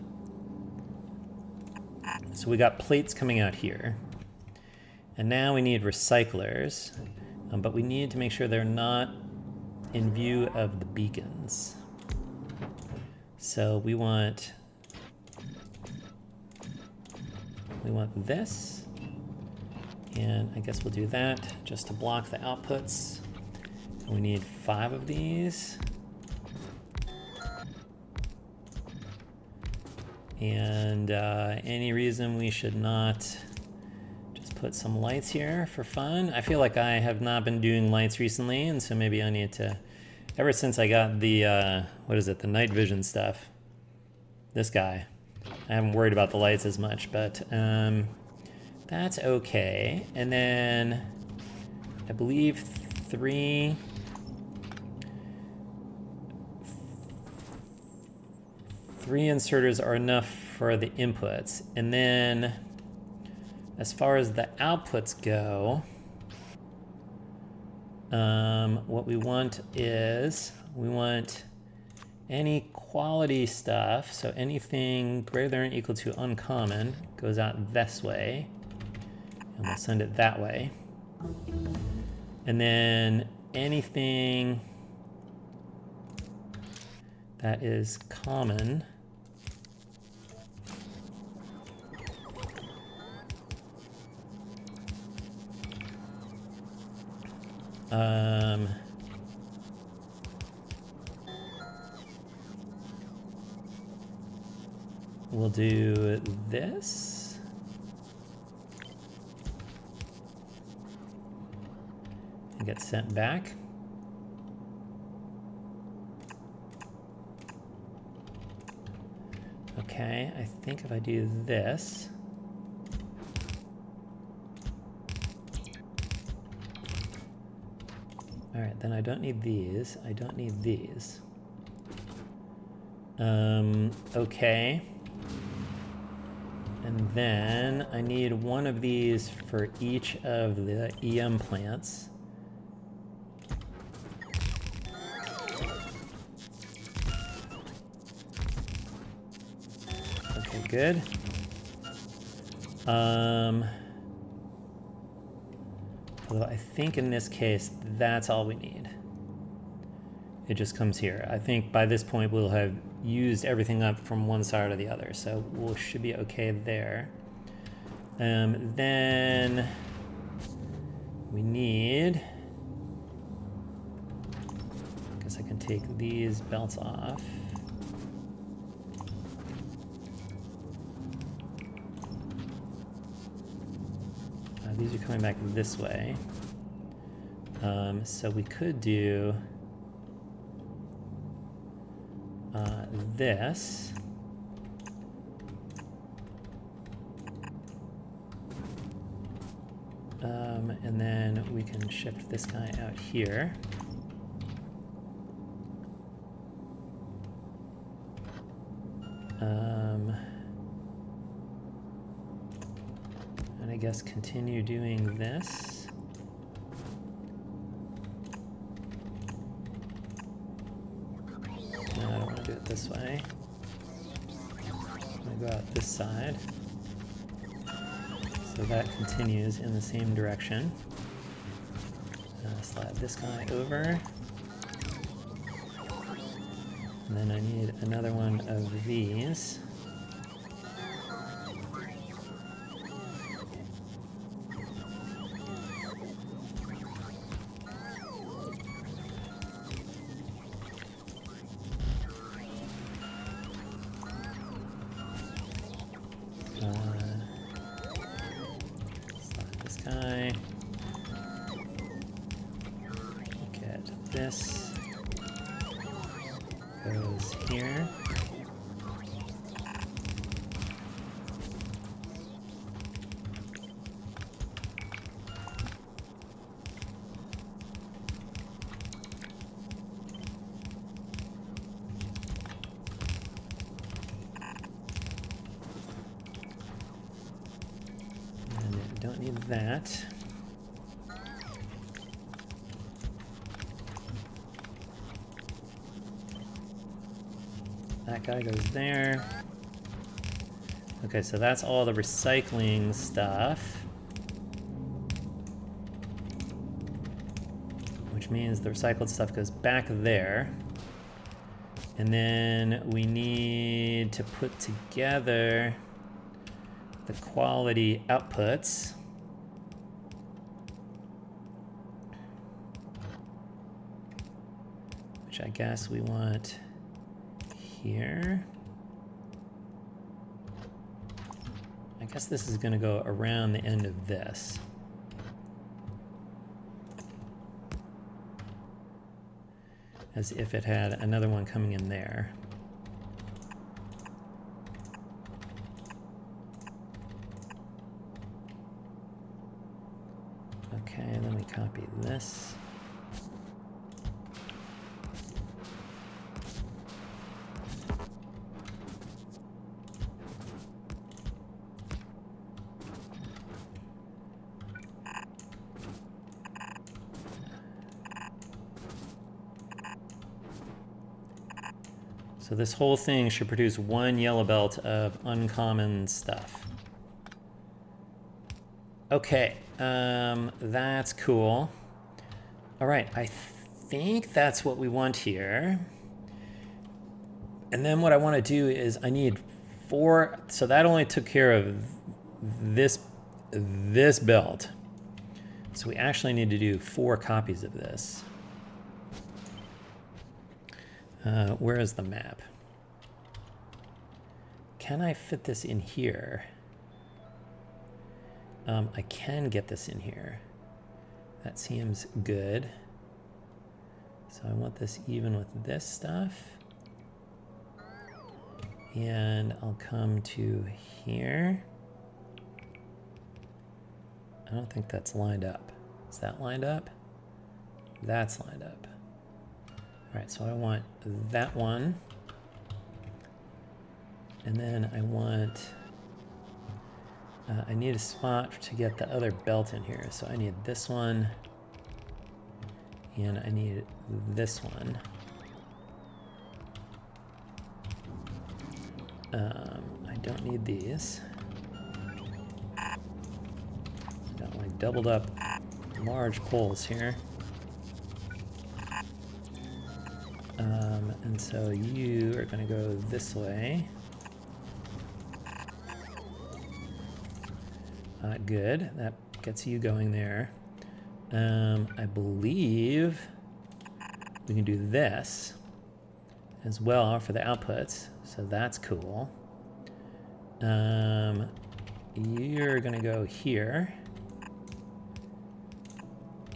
So we got plates coming out here, and now we need recyclers, but we need to make sure they're not in view of the beacons. So we want this, and I guess we'll do that just to block the outputs. We need 5 of these. And any reason we should not just put some lights here for fun? I feel like I have not been doing lights recently, and so maybe I need to, ever since I got the, what is it, the night vision stuff, this guy, I haven't worried about the lights as much, but that's okay. And then I believe 3 inserters are enough for the inputs. And then as far as the outputs go, what we want is, we want any quality stuff, so anything greater than or equal to uncommon goes out this way, and we'll send it that way. And then anything that is common we'll do this. And get sent back. Okay, I think if I do this, all right, then I don't need these. I don't need these. Okay. And then I need one of these for each of the EM plants. Okay, good. Although I think in this case, that's all we need. It just comes here. I think by this point we'll have used everything up from one side or the other, so we should be okay there. Then we need, I guess I can take these belts off. These are coming back this way. So we could do this. And then we can shift this guy out here. And I guess continue doing this. No, I don't want to do it this way. I'm going to go out this side. So that continues in the same direction. Slide this guy over. And then I need another one of these. Slide this guy. Get this. Goes here. that. That guy goes there. Okay, so that's all the recycling stuff. Which means the recycled stuff goes back there. And then we need to put together the quality outputs. Which I guess we want here. I guess this is going to go around the end of this. As if it had another one coming in there. Okay, let me copy this. So this whole thing should produce one yellow belt of uncommon stuff. Okay, that's cool. All right, I think that's what we want here. And then what I want to do is I need 4, so that only took care of this belt. So we actually need to do 4 copies of this. Where is the map? Can I fit this in here? I can get this in here. That seems good. So I want this even with this stuff. And I'll come to here. I don't think that's lined up. Is that lined up? That's lined up. All right, so I want that one. And then I want, I need a spot to get the other belt in here. So I need this one, and I need this one. I don't need these. I got like doubled up large poles here. And so you are going to go this way. Good, that gets you going there. I believe we can do this as well for the outputs, so that's cool. You're going to go here.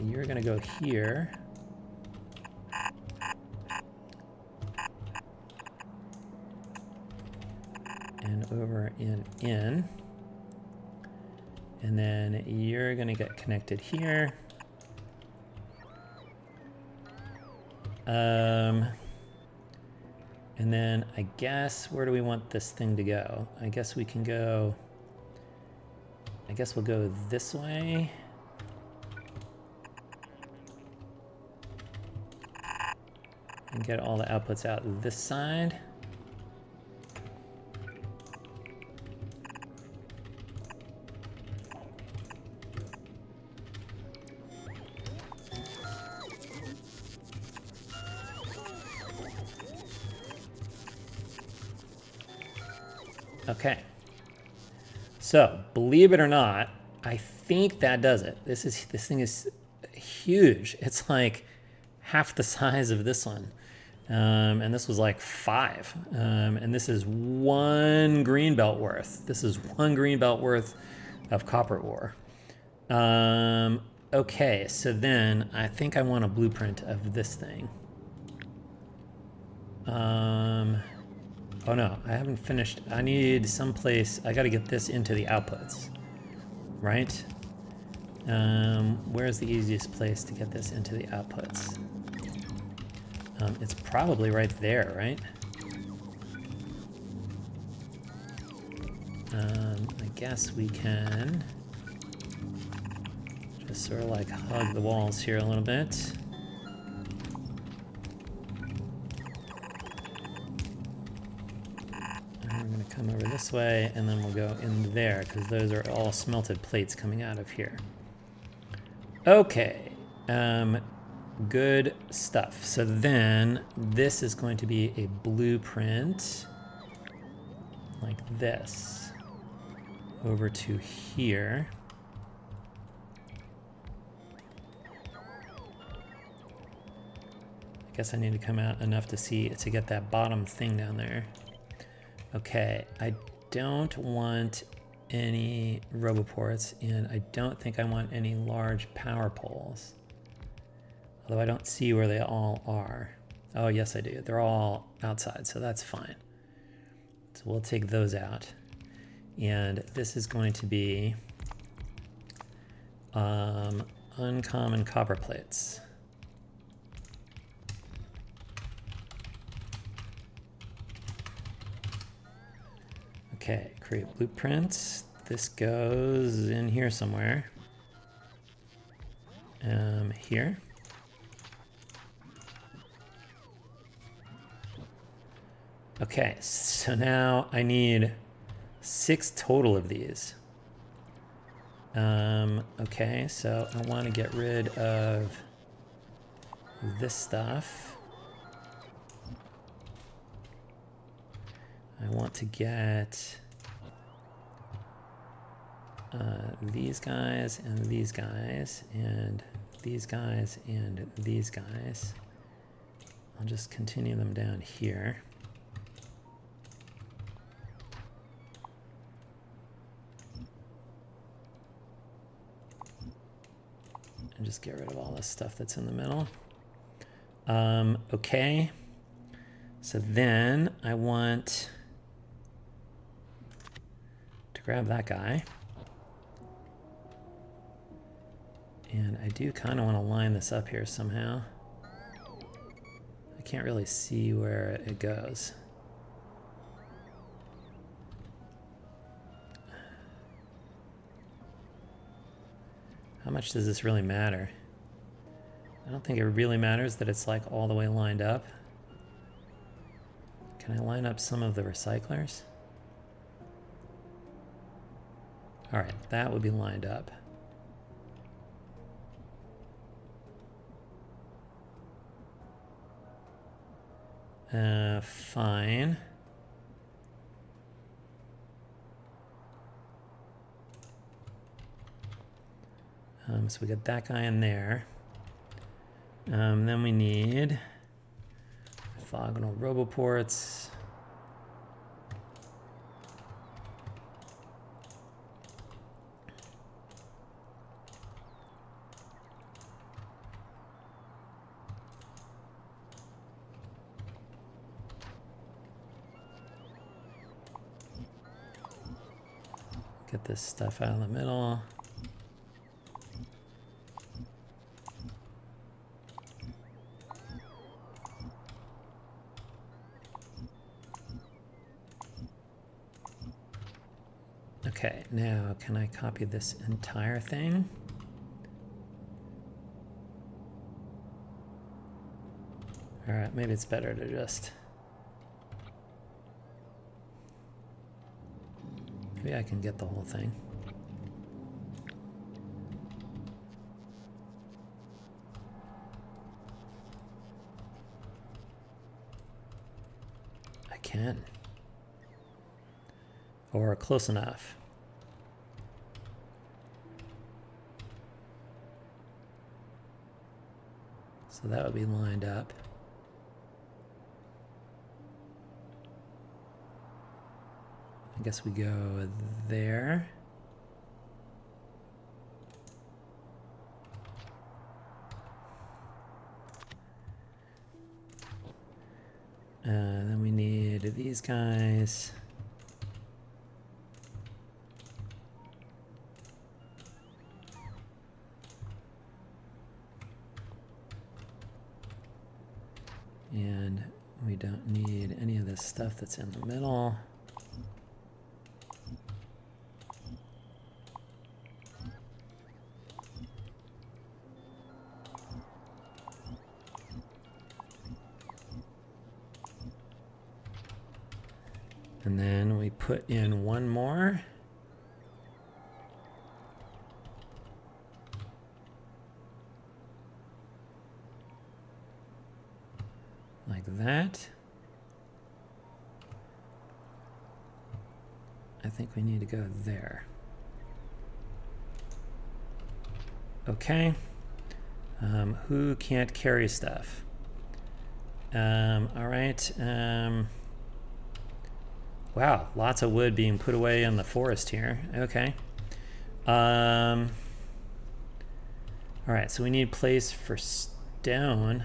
You're going to go here. And over in. And then you're going to get connected here. And then I guess, where do we want this thing to go? I guess we can go, I guess we'll go this way. And get all the outputs out this side. Okay, so believe it or not, I think that does it. This thing is huge. It's like half the size of this one, and this was like 5, and this is 1 green belt worth. This is 1 green belt worth of copper ore. Okay, so then I think I want a blueprint of this thing. Oh no, I haven't finished. I need someplace, I gotta get this into the outputs, right? Where's the easiest place to get this into the outputs? It's probably right there, right? I guess we can just sort of like hug the walls here a little bit. And we're going to come over this way, and then we'll go in there, because those are all smelted plates coming out of here. Okay, good stuff. So then this is going to be a blueprint like this over to here. I guess I need to come out enough to get that bottom thing down there. Okay, I don't want any roboports, and I don't think I want any large power poles. Although I don't see where they all are. Oh, yes I do. They're all outside, so that's fine. So we'll take those out. And this is going to be uncommon copper plates. Okay, create blueprints. This goes in here somewhere. Here. Okay, so now I need 6 total of these. Okay, so I want to get rid of this stuff. I want to get these guys and these guys and these guys and these guys. I'll just continue them down here. And just get rid of all this stuff that's in the middle. Okay, so then I want to grab that guy. And I do kind of want to line this up here somehow. I can't really see where it goes. How much does this really matter? I don't think it really matters that it's like all the way lined up. Can I line up some of the recyclers? All right, that would be lined up. Fine. So we got that guy in there. Then we need orthogonal roboports. Get this stuff out of the middle. Okay, now can I copy this entire thing? All right, maybe it's better to just... Maybe I can get the whole thing. I can. Or close enough. So that would be lined up. I guess we go there. Then we need these guys. And we don't need any of this stuff that's in the middle. And then we put in one more. Like that. I think we need to go there. Okay. Who can't carry stuff? All right. Wow, lots of wood being put away in the forest here. Okay. All right, so we need a place for stone.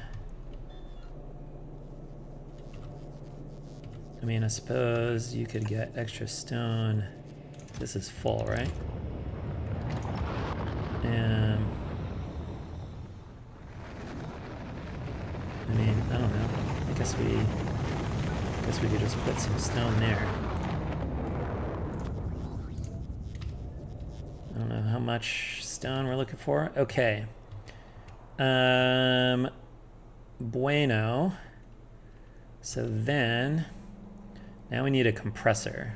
I mean, I suppose you could get extra stone. This is full, right? I mean, I don't know. I guess we could just put some stone there. I don't know how much stone we're looking for. Okay. Bueno. So then, now we need a compressor.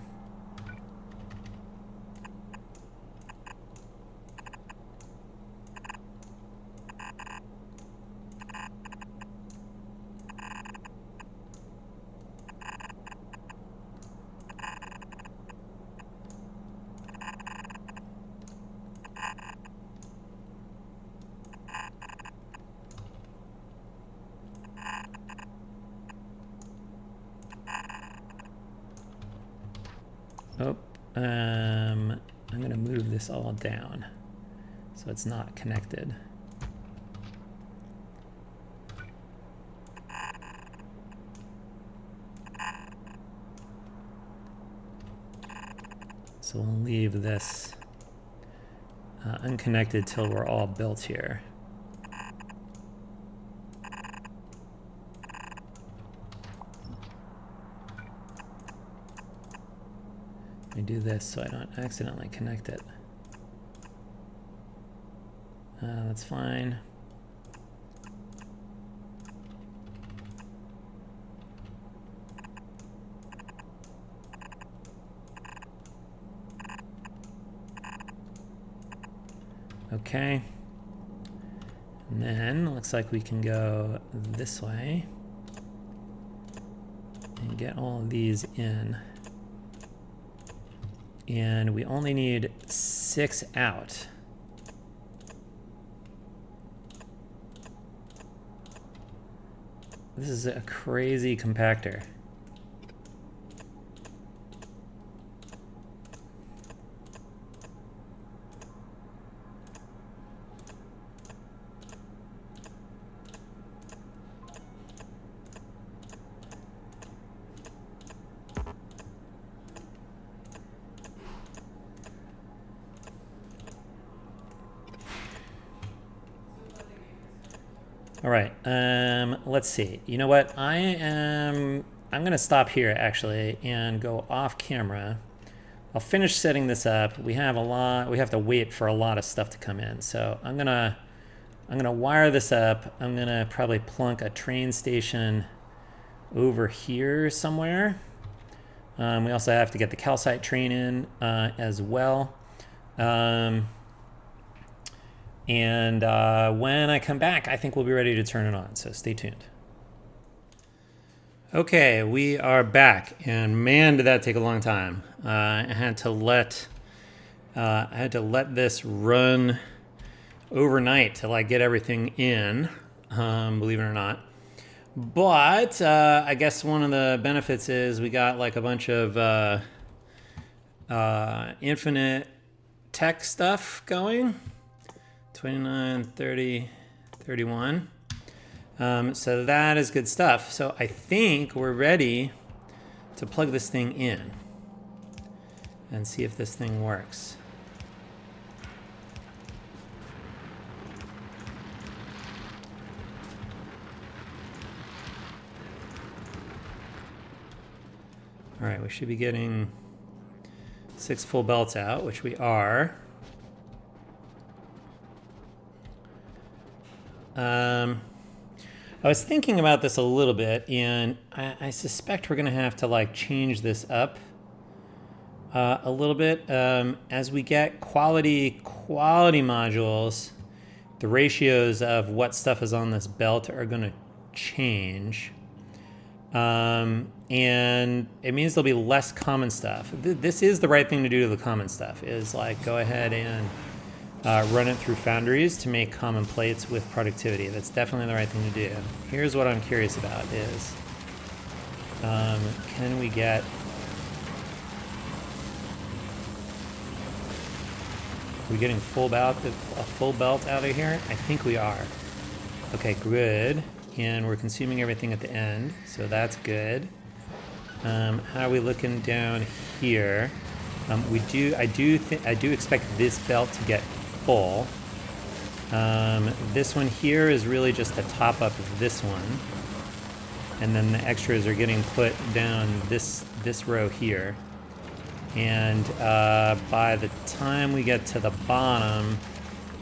Oh, I'm gonna move this all down so it's not connected. So we'll leave this unconnected till we're all built here. Let me do this so I don't accidentally connect it. That's fine. Okay. And then looks like we can go this way and get all of these in. And we only need 6 out. This is a crazy compactor. All right, let's see. You know what? I'm gonna stop here actually and go off camera. I'll finish setting this up. We have to wait for a lot of stuff to come in. So I'm gonna wire this up. I'm gonna probably plunk a train station over here somewhere. We also have to get the calcite train in as well. And when I come back, I think we'll be ready to turn it on, so stay tuned. Okay, we are back, and man, did that take a long time. I had to let this run overnight till I get everything in, believe it or not. But I guess one of the benefits is we got like a bunch of infinite tech stuff going. 29, 30, 31. So that is good stuff. So I think we're ready to plug this thing in and see if this thing works. All right, we should be getting 6 full belts out, which we are. I was thinking about this a little bit, and I suspect we're gonna have to like change this up A little bit. As we get quality modules, the ratios of what stuff is on this belt are going to change. And it means there'll be less common stuff. This is the right thing to do to the common stuff, is like go ahead and run it through foundries to make common plates with productivity. That's definitely the right thing to do. Here's what I'm curious about is, can we get... Are we getting a full belt out of here? I think we are. Okay, good. And we're consuming everything at the end, so that's good. How are we looking down here? I do expect this belt to get full. This one here is really just a top up of this one, and then the extras are getting put down this row here. And by the time we get to the bottom,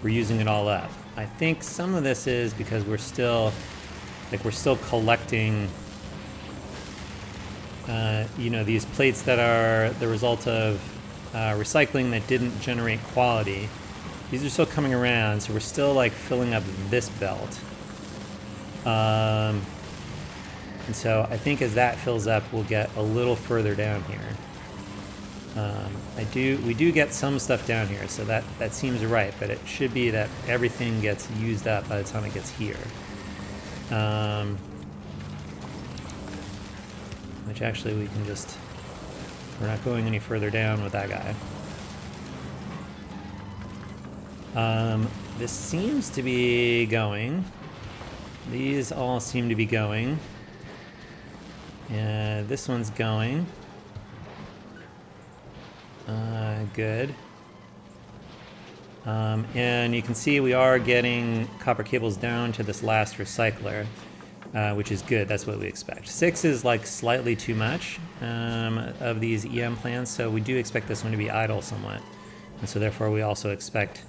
we're using it all up. I think some of this is because we're still collecting, these plates that are the result of recycling that didn't generate quality. These are still coming around, so we're still like filling up this belt. And so I think as that fills up, we'll get a little further down here. We do get some stuff down here, so that seems right, but it should be that everything gets used up by the time it gets here. Which actually we're not going any further down with that guy. This seems to be going. These all seem to be going. And this one's going. Good. And you can see we are getting copper cables down to this last recycler, which is good. That's what we expect. 6 is like slightly too much of these EM plants, so we do expect this one to be idle somewhat. And so therefore we also expect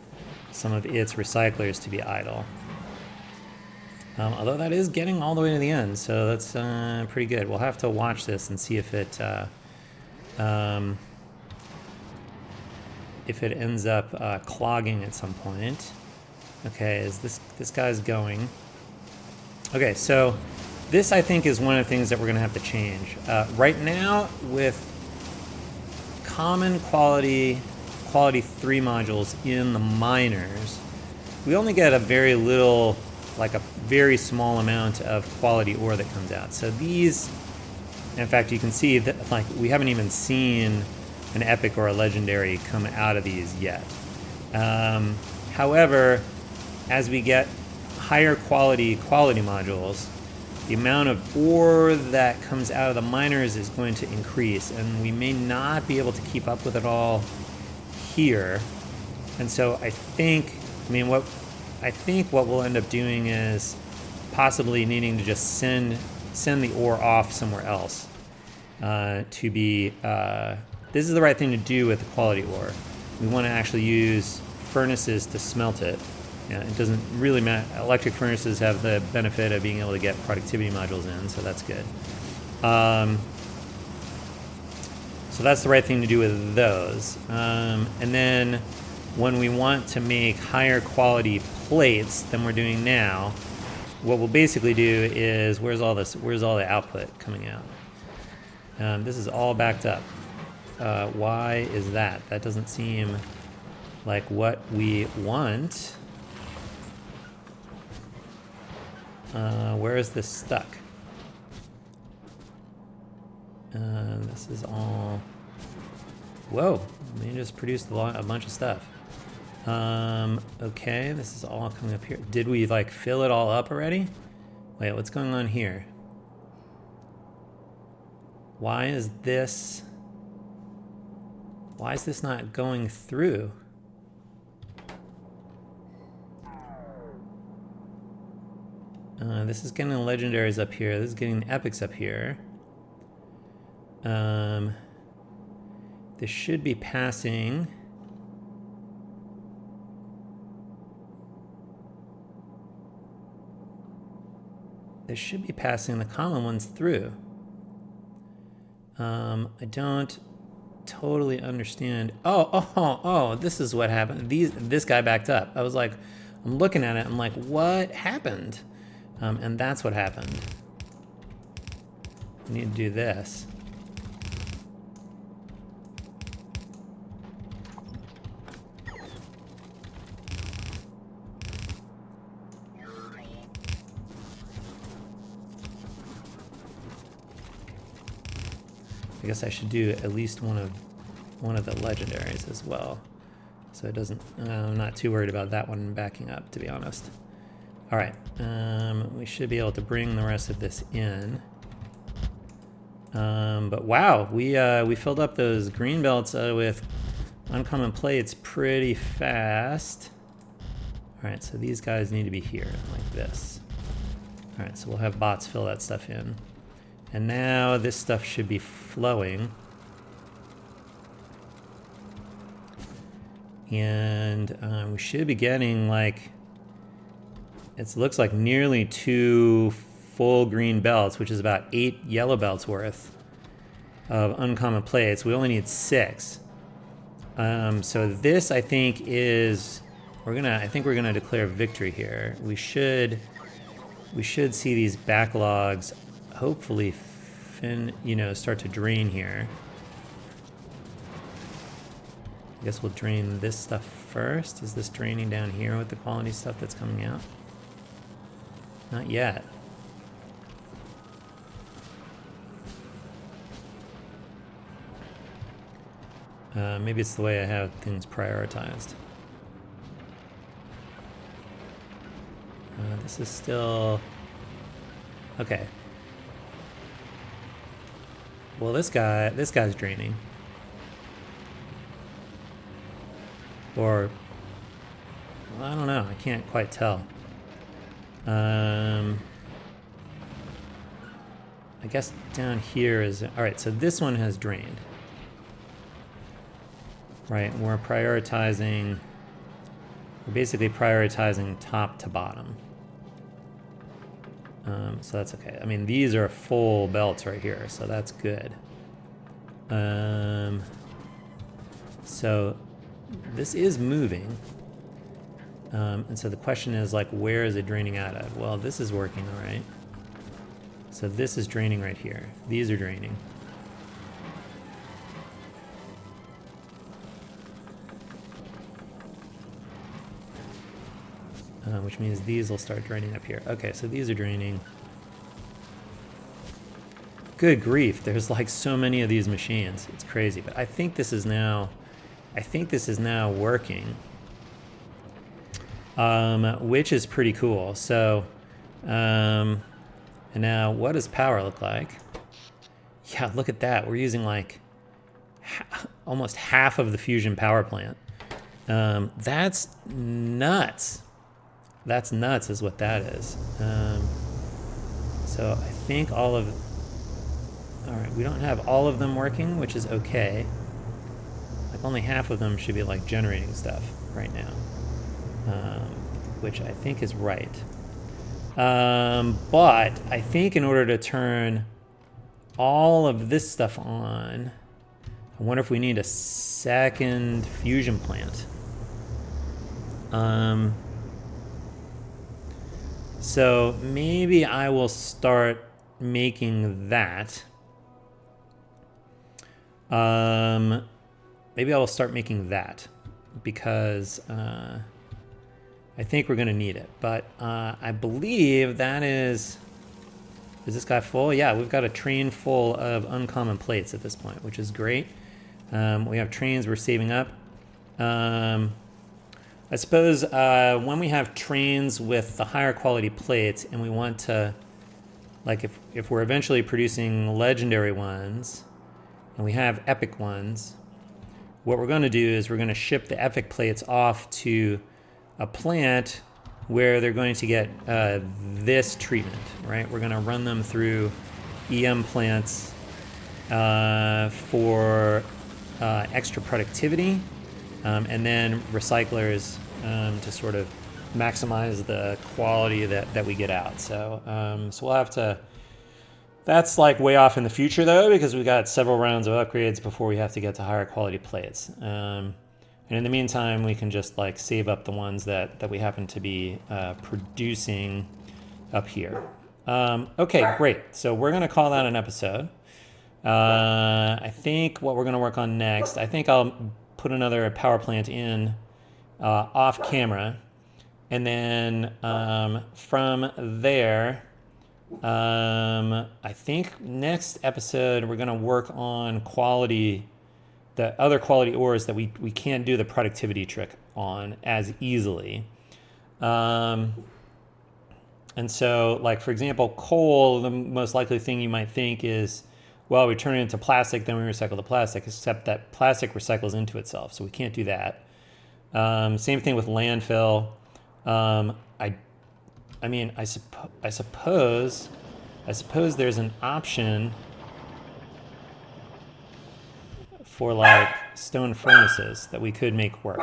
some of its recyclers to be idle. Although that is getting all the way to the end, so that's pretty good. We'll have to watch this and see if it ends up clogging at some point. Okay, is this guy's going? Okay, so this I think is one of the things that we're going to have to change. Right now, with common quality 3 modules in the miners, we only get a very little, like a very small amount of quality ore that comes out. So these, in fact, you can see that like we haven't even seen an epic or a legendary come out of these yet. However, as we get higher quality modules, the amount of ore that comes out of the miners is going to increase, and we may not be able to keep up with it all here. And so I think what we'll end up doing is possibly needing to just send the ore off somewhere else to be. This is the right thing to do with the quality ore. We want to actually use furnaces to smelt it. It doesn't really matter. Electric furnaces have the benefit of being able to get productivity modules in, so that's good. So that's the right thing to do with those. And then when we want to make higher quality plates than we're doing now, what we'll basically do is, where's all the output coming out? This is all backed up. Why is that? That doesn't seem like what we want. Where is this stuck? This is all... Whoa, they just produced a bunch of stuff. Okay, this is all coming up here. Did we like fill it all up already? Wait, what's going on here? Why is this not going through? This is getting the legendaries up here. This is getting the epics up here. This should be passing. This should be passing the common ones through. I don't totally understand. Oh, this is what happened. This guy backed up. I was like, I'm looking at it, I'm like, what happened? And that's what happened. I need to do this. I guess I should do at least one of the legendaries as well. So it doesn't, I'm not too worried about that one backing up, to be honest. All right, we should be able to bring the rest of this in. But wow, we filled up those green belts with uncommon plates pretty fast. All right, so these guys need to be here like this. All right, so we'll have bots fill that stuff in. And now this stuff should be flowing. And we should be getting like, it looks like nearly 2 full green belts, which is about 8 yellow belts worth of uncommon plates. We only need 6. So this, I think, is, I think we're gonna declare victory here. We should see these backlogs hopefully start to drain here. I guess we'll drain this stuff first. Is this draining down here with the quality stuff that's coming out? Not yet. Maybe it's the way I have things prioritized. This is still... Okay. Well, this guy's draining. Or, well, I don't know. I can't quite tell. I guess down here is... All right, so this one has drained. Right, and we're prioritizing... We're basically prioritizing top to bottom. So that's okay. I mean, these are full belts right here, so that's good. So this is moving. And so the question is, like, where is it draining out of? Well, this is working all right. So this is draining right here. These are draining. Which means these will start draining up here. Okay, so these are draining. Good grief, there's like so many of these machines. It's crazy, but I think this is now working. Which is pretty cool. So, and now what does power look like? Yeah, look at that. We're using like almost half of the fusion power plant. That's nuts. That's nuts is what that is. So I think all right, we don't have all of them working, which is okay. Like only half of them should be like generating stuff right now, which I think is right. But I think in order to turn all of this stuff on, I wonder if we need a second fusion plant. So maybe I will start making that. Maybe I will start making that because I think we're going to need it. But I believe that is this guy full? Yeah, we've got a train full of uncommon plates at this point, which is great. We have trains we're saving up. I suppose when we have trains with the higher quality plates and we want to, like if we're eventually producing legendary ones and we have epic ones, what we're going to do is we're going to ship the epic plates off to a plant where they're going to get this treatment, right? We're going to run them through EM plants for extra productivity. And then recyclers to sort of maximize the quality that we get out. So, so we'll have to That's like way off in the future though, because we got several rounds of upgrades before we have to get to higher quality plates. And in the meantime, we can just like save up the ones that we happen to be producing up here. Okay, great. So we're gonna call that an episode. I think what we're gonna work on next, I think I'll put another power plant in off camera. And then from there, I think next episode we're going to work on quality, the other quality ores that we can't do the productivity trick on as easily. And so, like, for example, coal, the most likely thing you might think is, well, we turn it into plastic, then we recycle the plastic, except that plastic recycles into itself, so we can't do that. Same thing with landfill. I suppose there's an option for like stone furnaces that we could make work,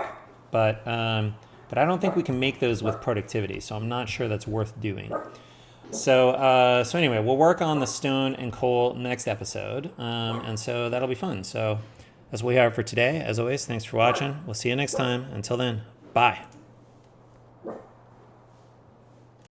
but I don't think we can make those with productivity, so I'm not sure that's worth doing. So anyway, we'll work on the stone and coal next episode, and so that'll be fun. So that's what we have for today. As always, thanks for watching. We'll see you next time. Until then, bye.